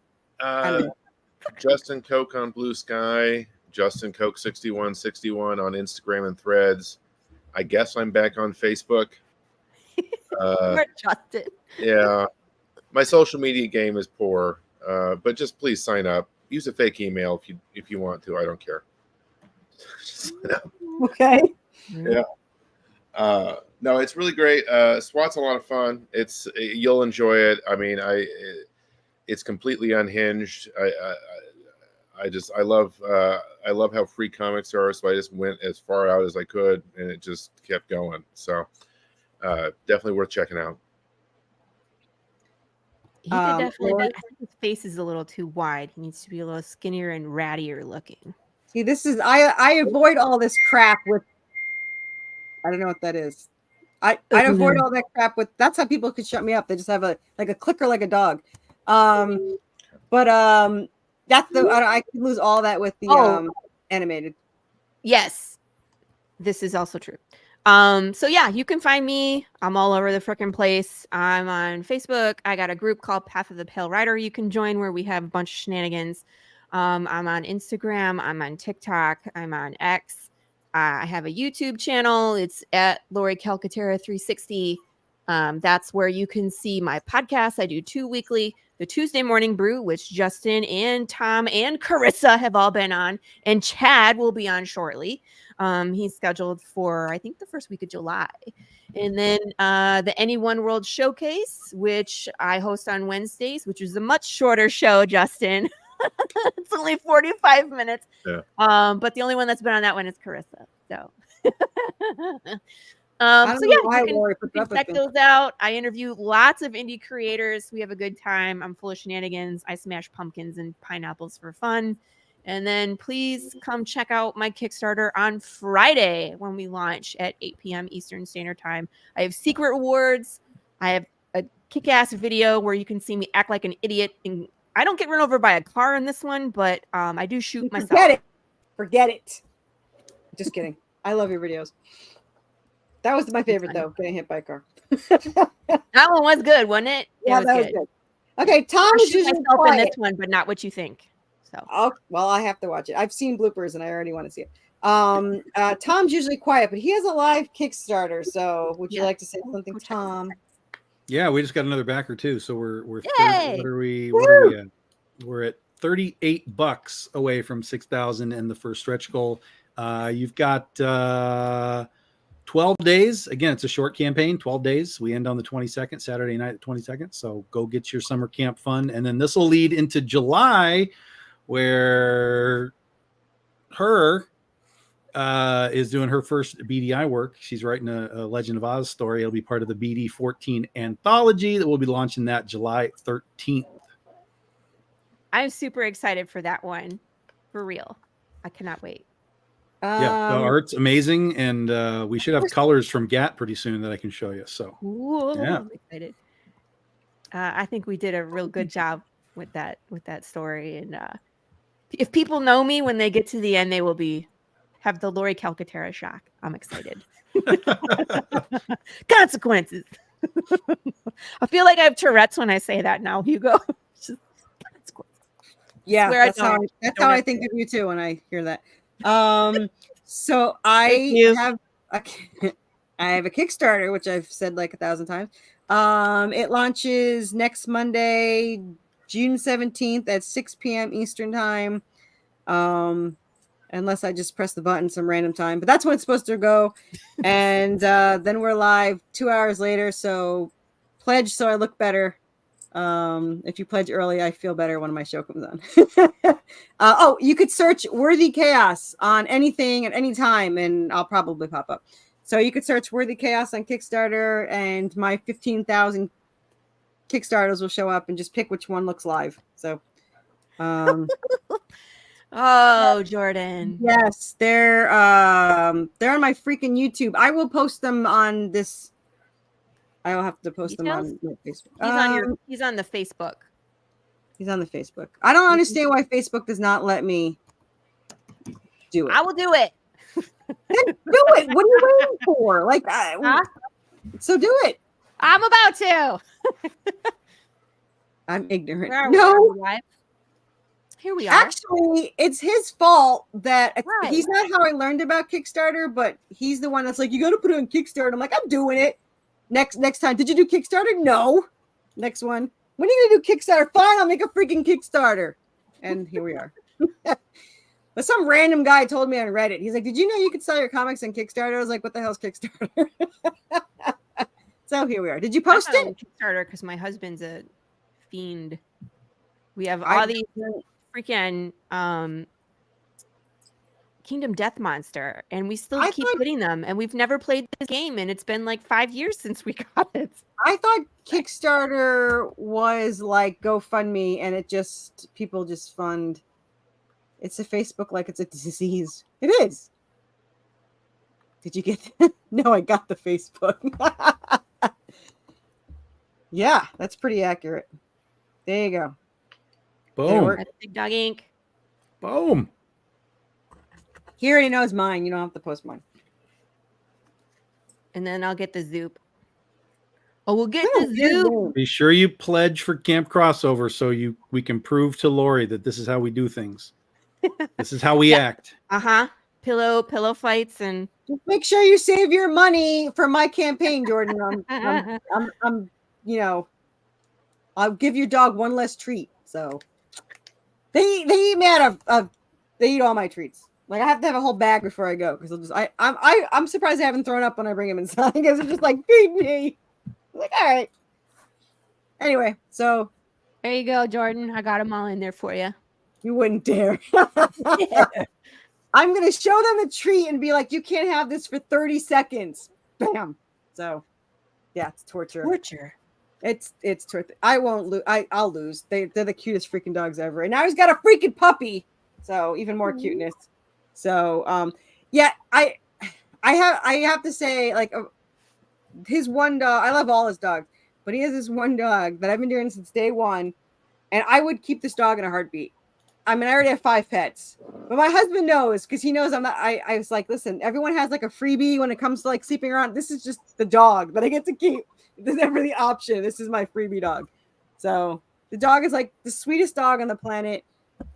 Justin Coke on Blue Sky, Justin Coke 6161 on Instagram and Threads. I guess I'm back on Facebook. We're Justin. Yeah, my social media game is poor, but just please sign up. Use a fake email if you want to. I don't care. Just sign up. okay? Yeah. No, it's really great. SWAT's a lot of fun. You'll enjoy it. I mean, it's completely unhinged. I love how free comics are. So I just went as far out as I could, and it just kept going. So definitely worth checking out. He could definitely Lori? be, I think his face is a little too wide. He needs to be a little skinnier and rattier looking. See, this is I avoid all this crap with. I don't know what that is. I avoid all that crap with. That's how people could shut me up. They just have a clicker like a dog. But that's I could lose all that with the animated. Yes, this is also true. So yeah, you can find me. I'm all over the freaking place. I'm on Facebook. I got a group called Path of the Pale Rider you can join where we have a bunch of shenanigans. I'm on Instagram. I'm on TikTok. I'm on X. I have a YouTube channel. It's at Lori Calcaterra 360. That's where you can see my podcast. I do 2 weekly. The Tuesday Morning Brew, which Justin and Tom and Carissa have all been on, and Chad will be on shortly. He's scheduled for, I think, the first week of July. And then the Any One World Showcase, which I host on Wednesdays, which is a much shorter show, Justin. It's only 45 minutes. Yeah. But the only one that's been on that one is Carissa. So I don't so know yeah, why you can, Lori put you up can with check me. those out. I interview lots of indie creators. We have a good time. I'm full of shenanigans. I smash pumpkins and pineapples for fun. And then please come check out my Kickstarter on Friday when we launch at 8 p.m. Eastern Standard Time. I have secret rewards. I have a kick-ass video where you can see me act like an idiot. And I don't get run over by a car in this one, but I do shoot myself. Forget it. Just kidding. I love your videos. That was my favorite though, getting hit by a car. That one was good, wasn't it? Yeah, that was good. Okay, Tom I is shoot usually myself in quiet. this one, but not what you think. So Oh, well, I have to watch it. I've seen bloopers and I already want to see it. Tom's usually quiet, but he has a live Kickstarter. So would you Yeah. like to say something, Go check this Tom? Yeah, we just got another backer too. So we're Yay! what are we at? We're at $38 away from 6,000 and the first stretch goal. You've got 12 days. Again, it's a short campaign, 12 days. We end on the 22nd, Saturday night, the 22nd. So go get your summer camp fun. And then this will lead into July where her is doing her first BDI work. She's writing a Legend of Oz story. It'll be part of the BD 14 anthology that will be launching that July 13th. I'm super excited for that one. For real. I cannot wait. Yeah, the art's amazing, and we should have colors from GAT pretty soon that I can show you. So Ooh, Yeah. I'm excited. I think we did a real good job with that story. And if people know me when they get to the end, they will have the Lori Calcaterra shock. I'm excited. Consequences. I feel like I have Tourette's when I say that now, Hugo. Just consequences. Yeah, Swear I that's how don't. that's Don't how I have think to. of you too when I hear that. So Thank you. I have a Kickstarter, which I've said like 1,000 times. It launches next Monday, June 17th at 6 p.m. Eastern time. Unless I just press the button some random time, but that's when it's supposed to go. And then we're live 2 hours later. So pledge so I look better. If you pledge early, I feel better when my show comes on. You could search Worthy Chaos on anything at any time, and I'll probably pop up. So you could search Worthy Chaos on Kickstarter, and my 15,000 Kickstarters will show up, and just pick which one looks live. So Oh, Jordan. yes, they're on my freaking YouTube. I will post them on this. I will have to post them on my Facebook. He's on the Facebook. He's on the Facebook. I don't understand why Facebook does not let me do it. I will do it. Then do it. What are you waiting for? Like, so do it. I'm about to. I'm ignorant. Where are we? No, Are we live? Here we are. actually, it's his fault that Right. he's not how I learned about Kickstarter, but he's the one that's like, you got to put it on Kickstarter. I'm like, I'm doing it. Next time. Did you do Kickstarter? No. Next one. When are you gonna do Kickstarter? Fine, I'll make a freaking Kickstarter. And here we are. But some random guy told me on Reddit. He's like, did you know you could sell your comics on Kickstarter? I was like, what the hell's Kickstarter? So here we are. Did you post I found it? Kickstarter because my husband's a fiend. We have I- all these freaking Kingdom Death Monster, and we still I keep thought- getting them, and we've never played this game, and it's been like 5 years since we got it. I thought Kickstarter was like GoFundMe, and it just people just fund. It's a Facebook like it's a disease. It is. Did you get that? No, I got the Facebook. Yeah, that's pretty accurate. There you go. Boom. work. That's Big Dog Inc. Boom. He already knows mine. You don't have to post mine. And then I'll get the Zoop. Oh, we'll get Oh, the good Zoop. Lord. Be sure you pledge for Camp Crossover so we can prove to Lori that this is how we do things. This is how we act. Uh-huh. Pillow fights and Just make sure you save your money for my campaign, Jordan. I'm I'll give your dog one less treat. So they eat me out of they eat all my treats. Like I have to have a whole bag before I go because I'm surprised I haven't thrown up when I bring him inside because they're just like feed me. I'm like all right. Anyway, so there you go, Jordan. I got them all in there for you. you wouldn't dare. I'm gonna show them a treat and be like, you can't have this for 30 seconds. Bam. So yeah, it's torture. Torture. It's torture. I won't lose. I'll lose. They're the cutest freaking dogs ever. And now he's got a freaking puppy. So even more cuteness. So yeah, I have to say, like his one dog, I love all his dogs, but he has this one dog that I've been doing since day one, and I would keep this dog in a heartbeat. I mean, I already have 5 pets, but my husband knows because he knows I'm not. I was like, listen, everyone has like a freebie when it comes to like sleeping around. This is just the dog that I get to keep. There's never the option. This is my freebie dog. So the dog is like the sweetest dog on the planet,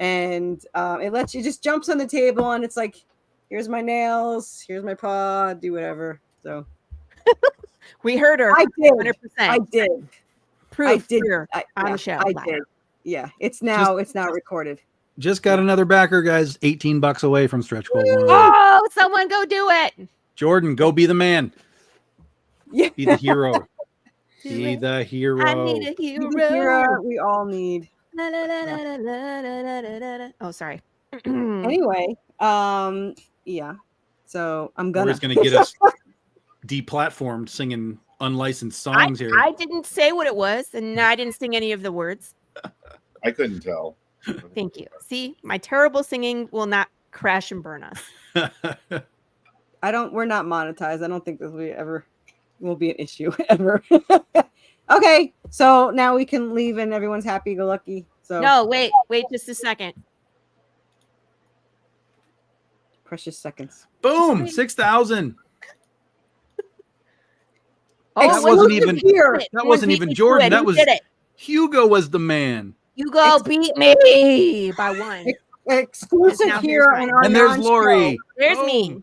and it just jumps on the table and it's like, here's my nails, here's my paw, do whatever. So We heard her. I did. 100%. I did. Proof I did. here on yeah, the show. I live. did. Yeah, it's now recorded. Just got another backer, guys. $18 away from Stretch Goal 1. Oh, someone go do it. Jordan, go be the man. Yeah. Be the hero. Do Be it. the hero. I need a hero. Hero, we all need. La, la, la, la, la, la, la, la, la, la. Oh, sorry. Anyway, yeah. So I'm Lori's gonna gonna get us deplatformed singing unlicensed songs here. I didn't say what it was, and I didn't sing any of the words. I couldn't tell. Thank you. See, my terrible singing will not crash and burn us. we're not monetized. I don't think this will be an issue ever. Okay, so now we can leave and everyone's happy go lucky. So No, wait just a second. precious seconds. Boom, 6,000. Oh, That wasn't even- here. That wasn't Beat even me to Jordan. it. That Who was did it. Hugo was the man. You go beat me by one. Exclusive Now here here's on mine. our And there's non-show. Lori. There's Boom. me.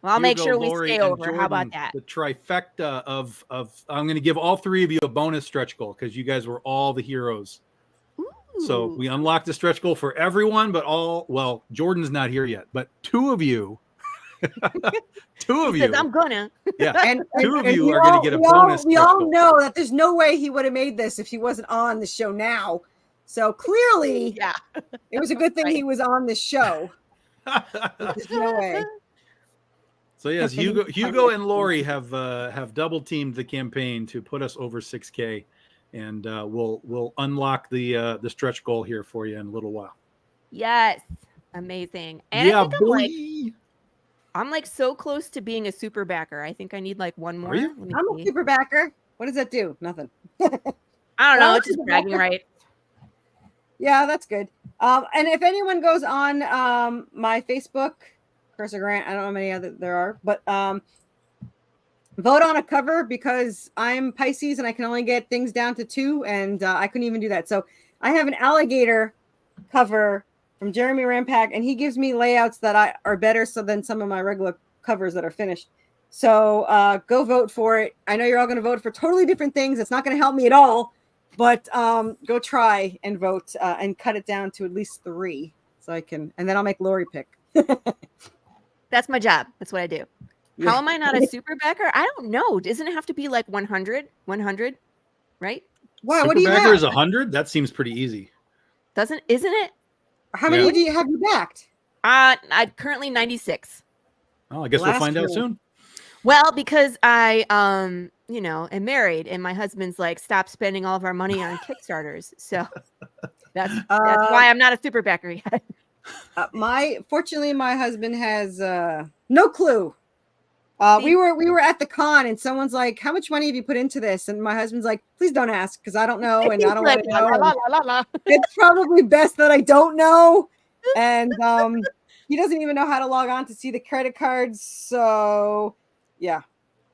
Well, I'll make Hugo, sure we Lori, stay and over. How about Jordan, that? The trifecta of I'm going to give all 3 of you a bonus stretch goal because you guys were all the heroes So Ooh. we unlocked the stretch goal for everyone, but Jordan's not here yet, but two of you, He says, I'm gonna. yeah, And two of and you we are going all- to get a we all- bonus. We stretch all goal. know that there's no way he would have made this if he wasn't on the show now. So clearly, Yeah. it was a good thing Right. he was on the show. There's no way. So yes, Hugo and Lori have double teamed the campaign to put us over 6K, and we'll unlock the stretch goal here for you in a little while. Yes. Amazing. And yeah, I think boy. I'm like so close to being a super backer. I think I need like one more. you? Let me I'm a see. super backer. What does that do? Nothing. I don't I'm know. a It's just super bragging backer. right. Yeah, that's good. And if anyone goes on my Facebook, Cursor Grant, I don't know how many other there are, but vote on a cover because I'm Pisces and I can only get things down to 2, and I couldn't even do that. So I have an alligator cover from Jeremy Rampak, and he gives me layouts that are better than some of my regular covers that are finished. So go vote for it. I know you're all going to vote for totally different things. It's not going to help me at all, but go try and vote and cut it down to at least 3 so I can, and then I'll make Lori pick. That's my job. That's what I do. How am I not a super backer? I don't know. Doesn't it have to be like 100? 100, right? Wow, what do you Superbacker have? is 100. That seems pretty easy. Isn't it? How many Yeah. have you backed? I'm currently 96. Oh, I guess we'll Last find out year. soon. Well, because I am married and my husband's like, stop spending all of our money on Kickstarters. So that's why I'm not a super backer yet. Fortunately, my husband has no clue. We were at the con and someone's like, "How much money have you put into this?" And my husband's like, "Please don't ask because I don't know and I don't want to La, know." la, And la, la, la. it's probably best that I don't know. And he doesn't even know how to log on to see the credit cards. So yeah,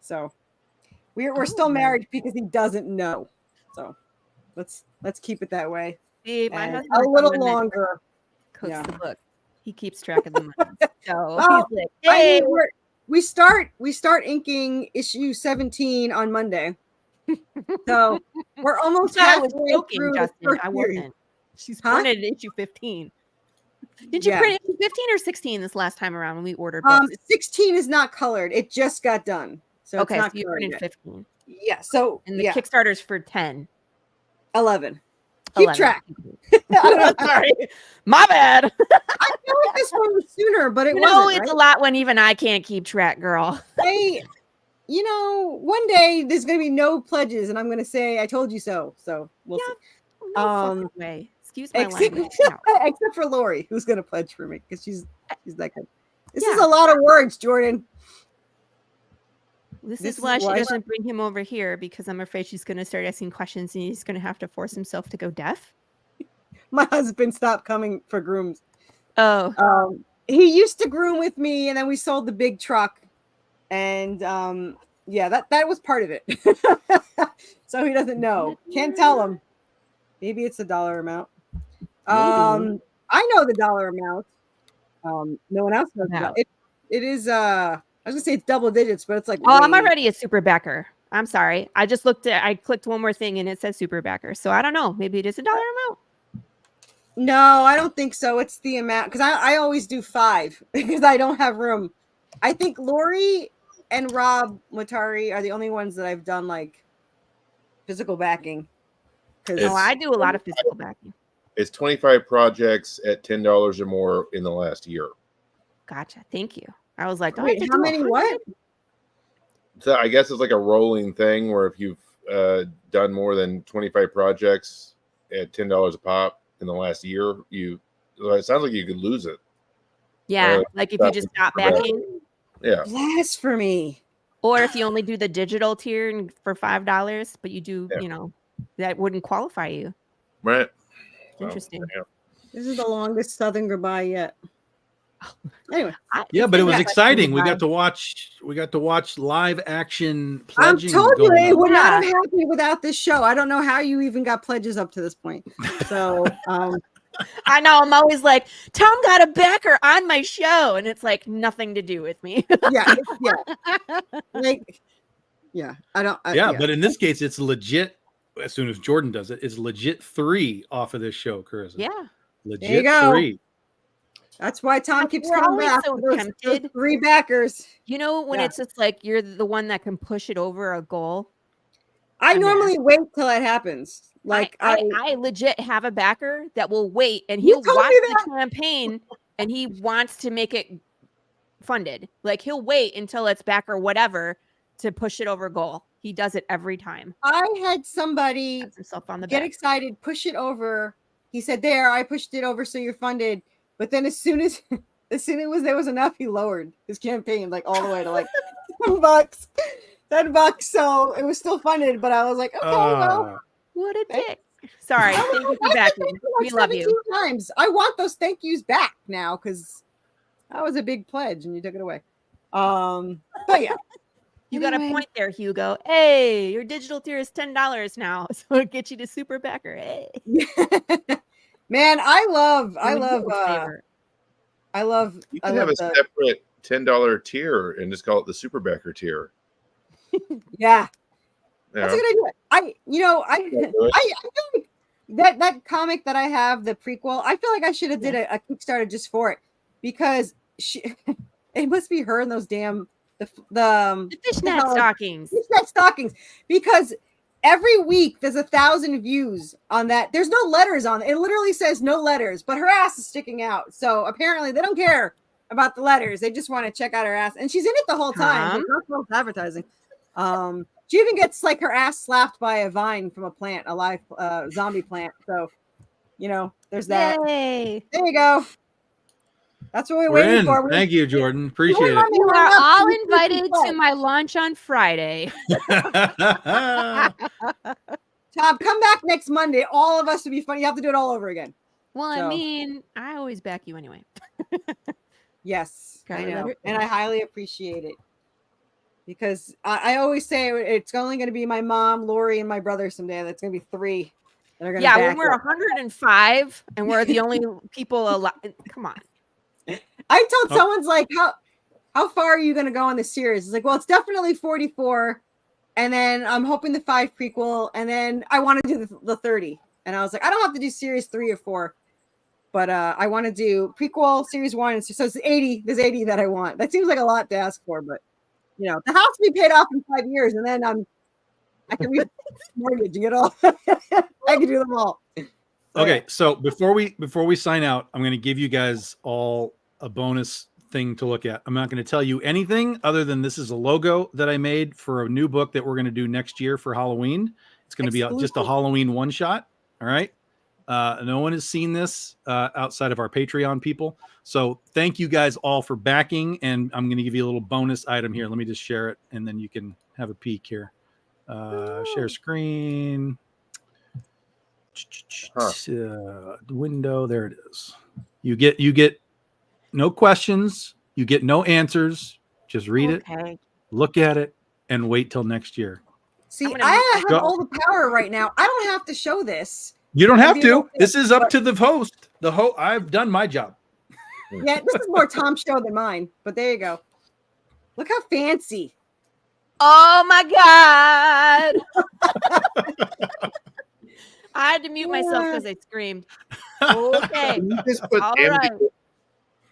so we're still married because he doesn't know. So let's keep it that way. See, my And husband's a little the one that longer. cooks Yeah. the book. He keeps track of the money. So Well, he's like, I hey, mean, we start inking issue 17 on Monday. So we're almost I was halfway joking, through the Justin. first I series. wasn't. She's Huh? printed issue 15. Did you Yeah. print issue 15 or 16 this last time around when we ordered books? 16 is not colored. It just got done. So Okay, it's so not you colored printed yet. 15. Yeah. So And the yeah, Kickstarter's for 10. 11. Keep 11. track. I don't know. Sorry. My bad. I feel like this one was sooner, but it You know, wasn't. it's Right? a lot when even I can't keep track, girl. Hey, one day there's going to be no pledges, and I'm going to say I told you so. So we'll see. No Um, fucking way. Excuse my Except, language. No. except for Lori, who's going to pledge for me because she's that good. This is Yeah. a lot of words, Jordan. This This is why is she why- doesn't bring him over here because I'm afraid she's going to start asking questions and he's going to have to force himself to go deaf. My husband stopped coming for grooms. Oh, He used to groom with me, and then we sold the big truck, and yeah, that was part of it. So he doesn't know. Can't tell him. Maybe it's the dollar amount. Maybe. I know the dollar amount. No one else knows Wow. it. It is. I was gonna say it's double digits, but it's like. Oh, I'm way- already a super backer. I'm sorry. I clicked one more thing and it says super backer. So I don't know. Maybe it is a dollar amount. No, I don't think so. It's the amount because I always do 5 because I don't have room. I think Lori and Rob Matari are the only ones that I've done like physical backing. It's- No, I do a lot of physical backing. It's 25 projects at $10 or more in the last year. Gotcha. Thank you. I was like, oh, I Wait, have to how do many 100? what? So I guess it's like a rolling thing where if you've done more than 25 projects at $10 a pop in the last year, it sounds like you could lose it. Yeah, like if you just stop backing, Yeah. Blasphemy. or if you only do the digital tier for $5, but you do, Yeah. that wouldn't qualify you. Right. Interesting. Yeah. This is the longest Southern goodbye yet. Anyway, Yeah, but it was Yeah. exciting. We got to watch live action I pledging. told you going it on. would not have happened without this show. I don't know how you even got pledges up to this point. So I know. I'm always like, Tom got a backer on my show, and it's like nothing to do with me. yeah, like yeah. I don't. Yeah, but in this case, it's legit. as soon as Jordan does it, is legit 3 off of this show, Carissa. Yeah. Legit There you go. 3. That's why Tom keeps We're coming always back. so for those tempted. 3 backers. You know, when Yeah. it's just like you're the one that can push it over a goal. I I'm normally wait till it happens. Like I legit have a backer that will wait and You he'll told watch me the campaign and he wants to make it funded. Like he'll wait until it's backer whatever to push it over goal. He does it every time. I had somebody Pats himself on the get back. excited, push it over. He said, "There, I pushed it over, so you're funded." But then as soon as there was enough, he lowered his campaign like all the way to like $10. $10. So it was still funded, but I was like, okay, well, What a Thank- dick. Sorry. I Thank you for I backing. thanked you like We love you. 17 times. I want those thank yous back now because that was a big pledge and you took it away. But yeah. You got a Anyway. point there, Hugo. Hey, your digital tier is $10 now. So it gets you to super backer. Hey. Man, I love Doing you a favor. You can have a separate $10 tier and just call it the super backer tier. yeah. You That's a know? good idea. I feel like that comic that I have, the prequel, I feel like I should have did a Kickstarter just for it because it must be her and those damn the Fishnet hell- stockings. fishnet stockings because every week there's 1,000 views on that. There's no letters on it. It literally says no letters, but her ass is sticking out. So apparently they don't care about the letters. They just want to check out her ass, and she's in it the whole time. Tom? It's not false advertising. She even gets like her ass slapped by a vine from a plant, a live zombie plant. So, there's that. Yay. There you go. That's what we're We're waiting in. for. Thank you, Jordan. Appreciate it. You are all invited to my launch on Friday. Tom, come back next Monday. All of us to be funny. You have to do it all over again. Well, So. I mean, I always back you anyway. Yes, Gotta I let know, it and go. I highly appreciate it because I always say it's only going to be my mom, Lori, and my brother someday. That's going to be 3 that are going to. Yeah, when we're 105 and we're the only people alive. Come on. I told Oh. someone's like, how far are you going to go on the series? It's like, well, it's definitely 44, and then I'm hoping the 5 prequel, and then I want to do the 30. And I was like, I don't have to do series 3 or 4. But I want to do prequel, series 1. So it's 80. There's 80 that I want. That seems like a lot to ask for, but the house will be paid off in 5 years, and then I can mortgage and get all. I can do them all. So, Okay, so before we sign out, I'm going to give you guys all a bonus thing to look at. I'm not going to tell you anything other than this is a logo that I made for a new book that we're going to do next year for Halloween. It's going to be just a Exclusive. Halloween one shot. All right. No one has seen this outside of our Patreon people. So thank you guys all for backing. And I'm going to give you a little bonus item here. Let me just share it and then you can have a peek here. Share screen. Window. There it is. You get no questions. You get no answers. Just read it, Okay. look at it, and wait till next year. see, I'm gonna I make- have all the power right now. I don't have to show this. You don't have Maybe to. it'll- This is up to the host. I've done my job. Yeah, this is more Tom's show than mine. But there you go. Look how fancy. Oh my God. I had to mute myself because I screamed. Okay. Can you just put All MD right.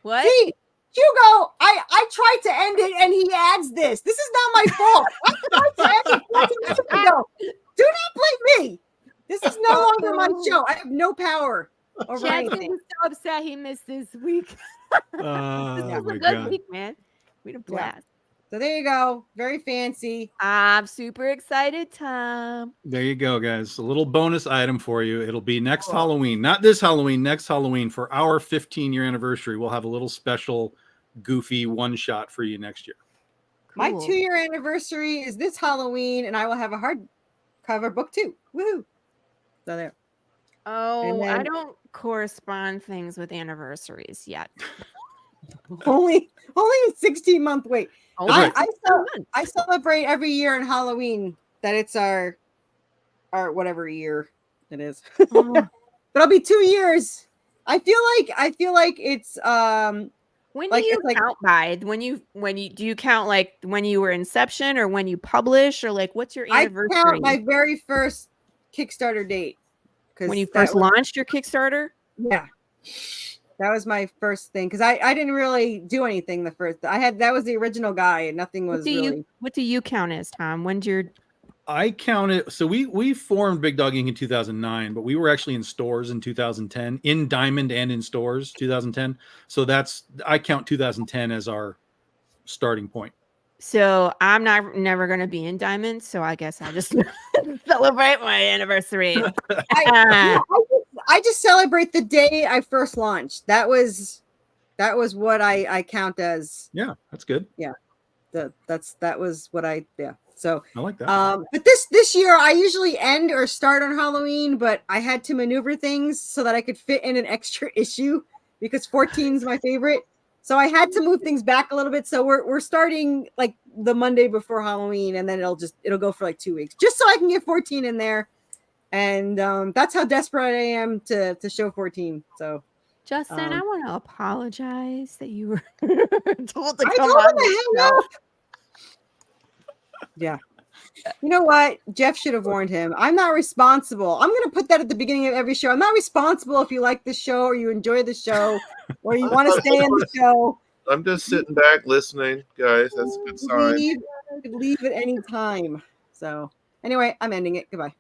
What? See, Hugo, I tried to end it and he adds this. This is not my fault. I tried to end it 20 minutes ago. Do not blame me. This is no longer my show. I have no power over Chad's anything. getting so upset he missed this week. This Oh was my a good God. week, man. We had a blast. So there you go. Very fancy. I'm super excited, Tom. There you go, guys. A little bonus item for you. It'll be next Halloween, not this Halloween, next Halloween for our 15-year anniversary. We'll have a little special, goofy one shot for you next year. My Cool. 2-year anniversary is this Halloween, and I will have a hardcover book too. Woohoo! So there. Oh, I then- don't correspond things with anniversaries yet. Only a 16-month wait. Oh, That's I celebrate every year in Halloween that it's our whatever year it is. Oh. But it'll be 2 years. I feel like it's When Like, do you it's like- count by? When you do you count like when you were inception or when you publish or like what's your I anniversary? count my very first Kickstarter date. When you first launched your Kickstarter? Yeah. That was my first thing because I didn't really do anything the first. That was the original guy and nothing was What do you count as, Tom? When's your I counted. So we formed Big Dog Inc. in 2009, but we were actually in stores in 2010, in Diamond and in stores 2010. So I count 2010 as our starting point. So I'm never gonna be in Diamond, so I guess I'll just celebrate my anniversary. I just celebrate the day I first launched. That was what I count as. Yeah, that's good. Yeah, that was what So I like that. But this year I usually end or start on Halloween, but I had to maneuver things so that I could fit in an extra issue because 14 is my favorite. So I had to move things back a little bit. So we're starting like the Monday before Halloween, and then it'll go for like 2 weeks, just so I can get 14 in there. And that's how desperate I am to show 14. So Justin, I want to apologize that you were told to I come told on him to the hang show. up. Yeah. You know what? Jeff should have warned him. I'm not responsible. I'm going to put that at the beginning of every show. I'm not responsible if you like the show or you enjoy the show or you want to stay in the show. I'm just sitting back listening, guys. That's a good sign. You could leave at any time. So anyway, I'm ending it. Goodbye.